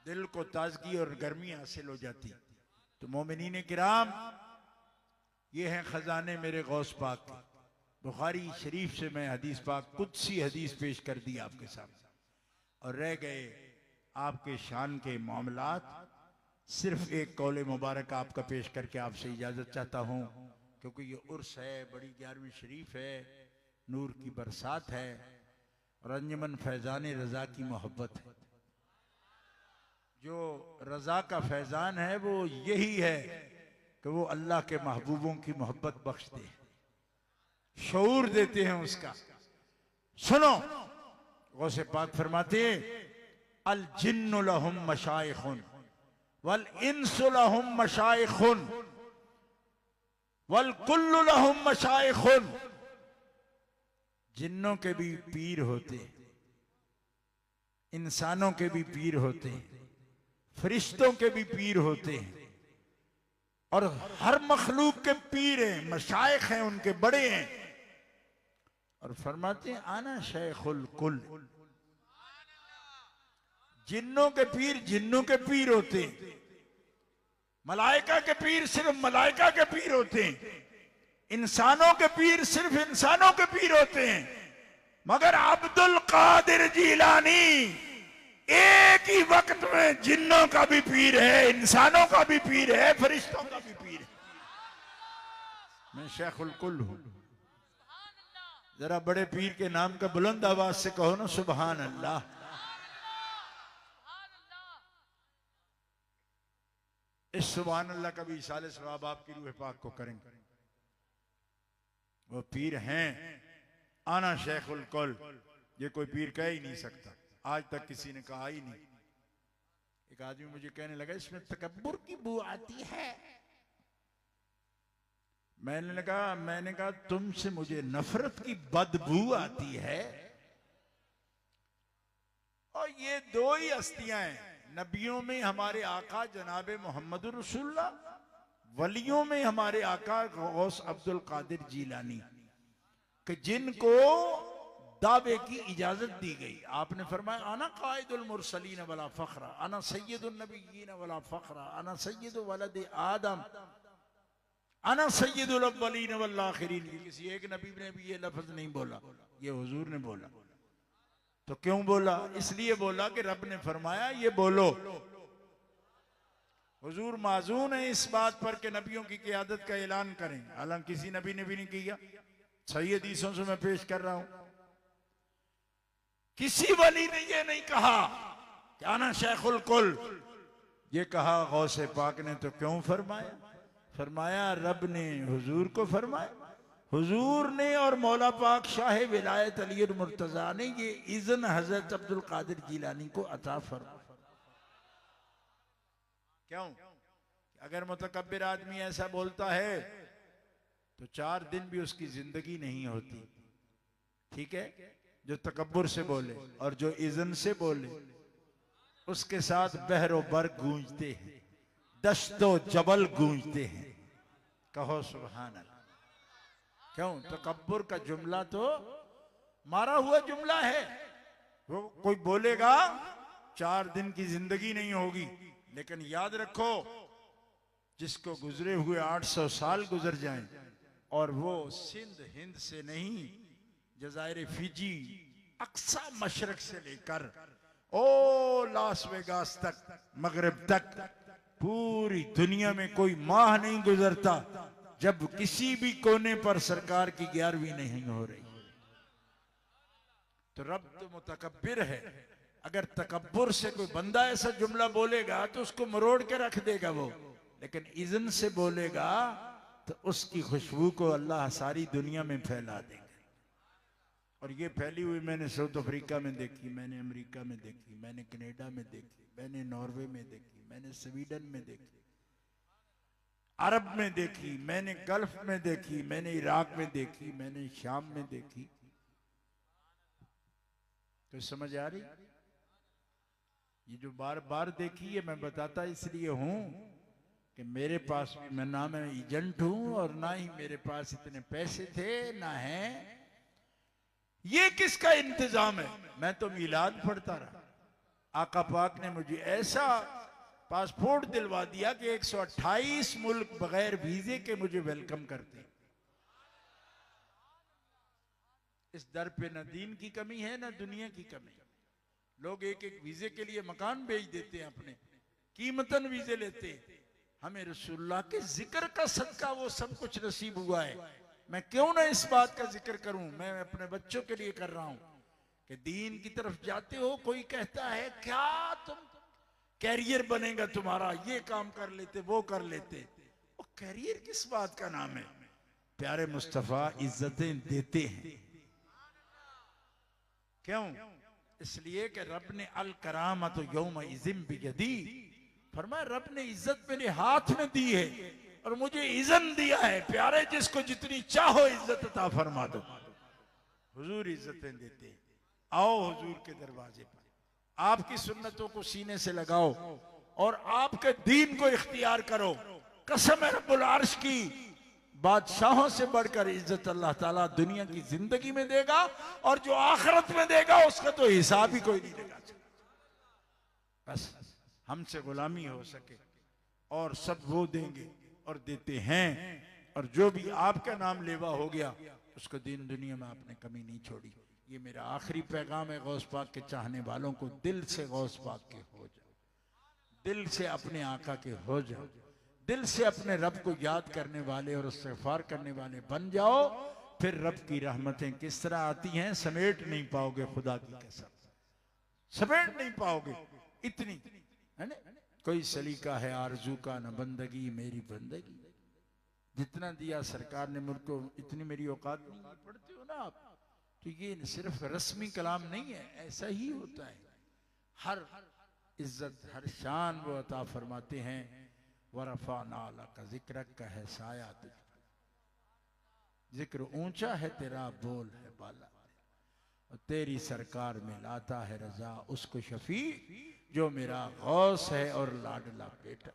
दिल को ताजगी और गर्मी हासिल हो जाती। तो मोमिनीन किराम ये हैं खजाने मेरे गौस पाक के। बुखारी शरीफ से मैं हदीस पाक कुदसी हदीस पेश कर दी आपके सामने, और रह गए आपके शान के मामलात। सिर्फ एक कौले मुबारक आपका पेश करके आपसे इजाजत चाहता हूं, क्योंकि ये उर्स है, बड़ी 11वीं शरीफ है, नूर की बरसात है और अंजमन फैजान रजा की मोहब्बत है। जो रजा का फैजान है वो यही है कि वो अल्लाह के महबूबों की मोहब्बत बख्शते हैं, शऊर देते हैं उसका। सुनो गौसे पाक फरमाते हैं अल जिन्नु लहुम मशाइखुन वल इंसु लहुम मशाइखुन वल कुल्लु लहुम मशाइखुन। जिन्नों के भी पीर होते हैं, इंसानों के भी पीर होते हैं, फरिश्तों के भी पीर होते हैं, और हर मखलूक के पीर हैं, मशाइख हैं, उनके बड़े हैं। और फरमाते हैं आना शेखुल कुल। जिन्नों के पीर जिन्नों के पीर होते हैं, मलाइका के पीर सिर्फ मलाइका के पीर होते हैं, इंसानों के पीर सिर्फ इंसानों के पीर होते हैं। मगर अब्दुल कादिर जीलानी एक ही वक्त में जिन्नों का भी पीर है, इंसानों का भी पीर है, फरिश्तों का भी पीर है। मैं शेखुल कुल हूं। जरा बड़े पीर के नाम का बुलंद आवाज से कहो ना सुभान अल्लाह। इस सुभान अल्लाह का भी इशाले सवाब आपकी रूह पाक को करेंगे। वो पीर हैं आना शेखुल कुल, ये कोई पीर कह ही नहीं सकता, आज तक किसी ने कहा ही नहीं। एक आदमी मुझे कहने लगा इसमें तकब्बुर की बू आती है। मैंने कहा तुमसे मुझे नफरत की बदबू आती है। और ये दो ही हस्तियां हैं नबियों में हमारे आका जनाब मोहम्मद रसूलुल्लाह, वलियों में हमारे आका गौस अब्दुल कादिर जीलानी, कि जिनको दावे की इजाजत दी गई। आपने फरमाया आना कायदुल मुरसलीन वला फखरा, आना सय्यदुन नबिय्यीन वला फखरा, आना सय्यदु वलद आदम, आना सय्यदुल अव्वलीन वल आखिरीन। किसी एक नबी ने भी ये लफ्ज नहीं बोला, ये हुजूर ने बोला। तो क्यों बोला? इसलिए बोला कि रब ने फरमाया ये बोलो। हुजूर माजून है इस बात पर कि नबियों की क़ियादत का ऐलान करें, हालांकि किसी नबी ने भी नहीं किया। सही हदीसों से मैं पेश कर रहा हूं। किसी वली ने ये नहीं कहा कि आना शेखुल कुल, ये कहा गौसे पाक ने। तो क्यों फरमाया? फरमाया रब ने हुजूर को फरमाया, हुजूर ने और मौला पाक शाह विलायत अली मुर्तजा ने ये इज़्न हजरत अब्दुल कादिर जीलानी को अता फरमा। क्यों? अगर मुतकब्बिर आदमी ऐसा बोलता है तो 4 दिन भी उसकी जिंदगी नहीं होती। ठीक है, जो तकब्बुर से बोले और जो इज़्न से बोले उसके साथ बहरो बर गूंजते हैं, दश्तो जबल गूंजते हैं। कहो सुभान अल्लाह। क्यों? तकब्बुर का जुमला तो मारा हुआ जुमला है। वो कोई बोलेगा 4 दिन की जिंदगी नहीं होगी, लेकिन याद रखो, जिसको गुजरे हुए 800 साल गुजर जाएं और वो सिंध हिंद से नहीं, जजायर फिजी, अक्सा मशरक से लेकर ओ लास वेगास तक, मगरिब तक, पूरी दुनिया में कोई माह नहीं गुजरता जब किसी भी कोने पर सरकार की 11वीं नहीं हो रही। तो रब तो मुतकब्बिर है। अगर तकब्बुर से कोई बंदा ऐसा जुमला बोलेगा तो उसको मरोड़ के रख देगा वो, लेकिन इज़्न से बोलेगा तो उसकी खुशबू को अल्लाह सारी दुनिया में फैला देगा। और ये फैली हुई मैंने साउथ अफ्रीका में देखी, मैंने अमेरिका में देखी, मैंने कनाडा में देखी, मैंने नॉर्वे में देखी, मैंने स्वीडन में देखी, अरब में देखी, मैंने गल्फ में देखी, मैंने इराक में देखी, मैंने शाम में देखी। तो समझ आ रही? ये जो बार बार देखी है, मैं बताता इसलिए हूं कि मेरे पास भी, मैं ना मैं एजेंट हूं और ना ही मेरे पास इतने पैसे थे, ना है। ये किसका इंतजाम है? मैं तो मिलाद पढ़ता रहा। आका पाक ने मुझे ऐसा पासपोर्ट दिलवा दिया कि 128 मुल्क बगैर वीजे के मुझे वेलकम करते। इस दर पे न दीन की कमी है न दुनिया की कमी। लोग एक एक वीजे के लिए मकान बेच देते हैं, अपने कीमतन वीजे लेते हैं। हमें रसूलुल्लाह के जिक्र का सदका वो सब कुछ नसीब हुआ है। मैं क्यों ना इस बात का जिक्र करूं? मैं अपने बच्चों के लिए कर रहा हूं कि दीन की तरफ जाते हो, कोई कहता है क्या तुम कैरियर बनेगा तुम्हारा, ये काम कर लेते वो कर लेते। वो कैरियर किस बात का नाम है? प्यारे मुस्तफा इज्जतें देते हैं। क्यों? इसलिए कि रब ने अल करामत यौम इज़्म बियदी, फरमाया रब ने इज्जत मेरे हाथ में दी है और मुझे इज़्न दिया है। प्यारे, जिसको जितनी चाहो इज्जत अता फरमा दो। हुजूर इज्जतें देते हैं। आओ हुजूर के दरवाजे पर, आपकी सुन्नतों को सीने से लगाओ और आपके दीन को इख्तियार करो। कसम है रब्बुल अर्श की, बादशाहों से बढ़कर इज्जत अल्लाह ताला दुनिया की जिंदगी में देगा, और जो आखिरत में देगा उसका तो हिसाब ही कोई नहीं देगा। बस हमसे गुलामी हो सके, और सब वो देंगे और देते हैं। और जो भी आपका नाम लेवा हो गया, उसको दीन दुनिया में आपने कमी नहीं छोड़ी। ये मेरा आखिरी पैगाम है गौस पाक के चाहने वालों को। दिल से गौस पाक के हो जाओ, दिल से अपने आका के हो जाओ, दिल से अपने रब को याद करने वाले और इस्तिग़फ़ार करने वाले बन जाओ। फिर रब की रहमतें किस तरह आती हैं समेट नहीं पाओगे। खुदा की कसम समेट नहीं पाओगे, इतनी है ना। कोई सलीका है आरजू का न बंदगी मेरी बंदगी, जितना दिया सरकार ने मुझको इतनी मेरी औकात नहीं है। पढ़ते हो ना आप, तो ये सिर्फ रस्मी कलाम नहीं है, ऐसा ही होता है। हर इज्जत हर शान वो अता फरमाते हैं। वरफ़अना लका ज़िक्रक का है साया तुझ पर, जिक्र ऊंचा है तेरा बोल है बाला, और तेरी सरकार में लाता है रजा उसको शफी जो मेरा गौस है और लाडला बेटा।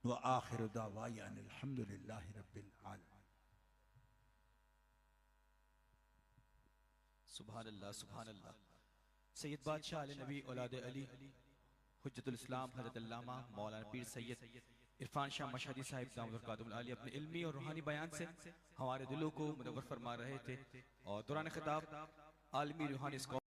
व आखिर दावाना अल्हम्दुलिल्लाहि रब्बिल आलमीन। सुभान अल्लाह सुभान अल्लाह। सैयद बादशाह आले नबी औलाद अली हुज्जतुल इस्लाम हज़रत अल्लामा मौलाना पीर सैयद इरफान शाह मशहदी साहिब दामद बरकातुहुल आलिया अपने इल्मी और रूहानी बयान से हमारे दिलों को मुनव्वर फरमा रहे थे। और दौरान खिताब आलमी रूहानी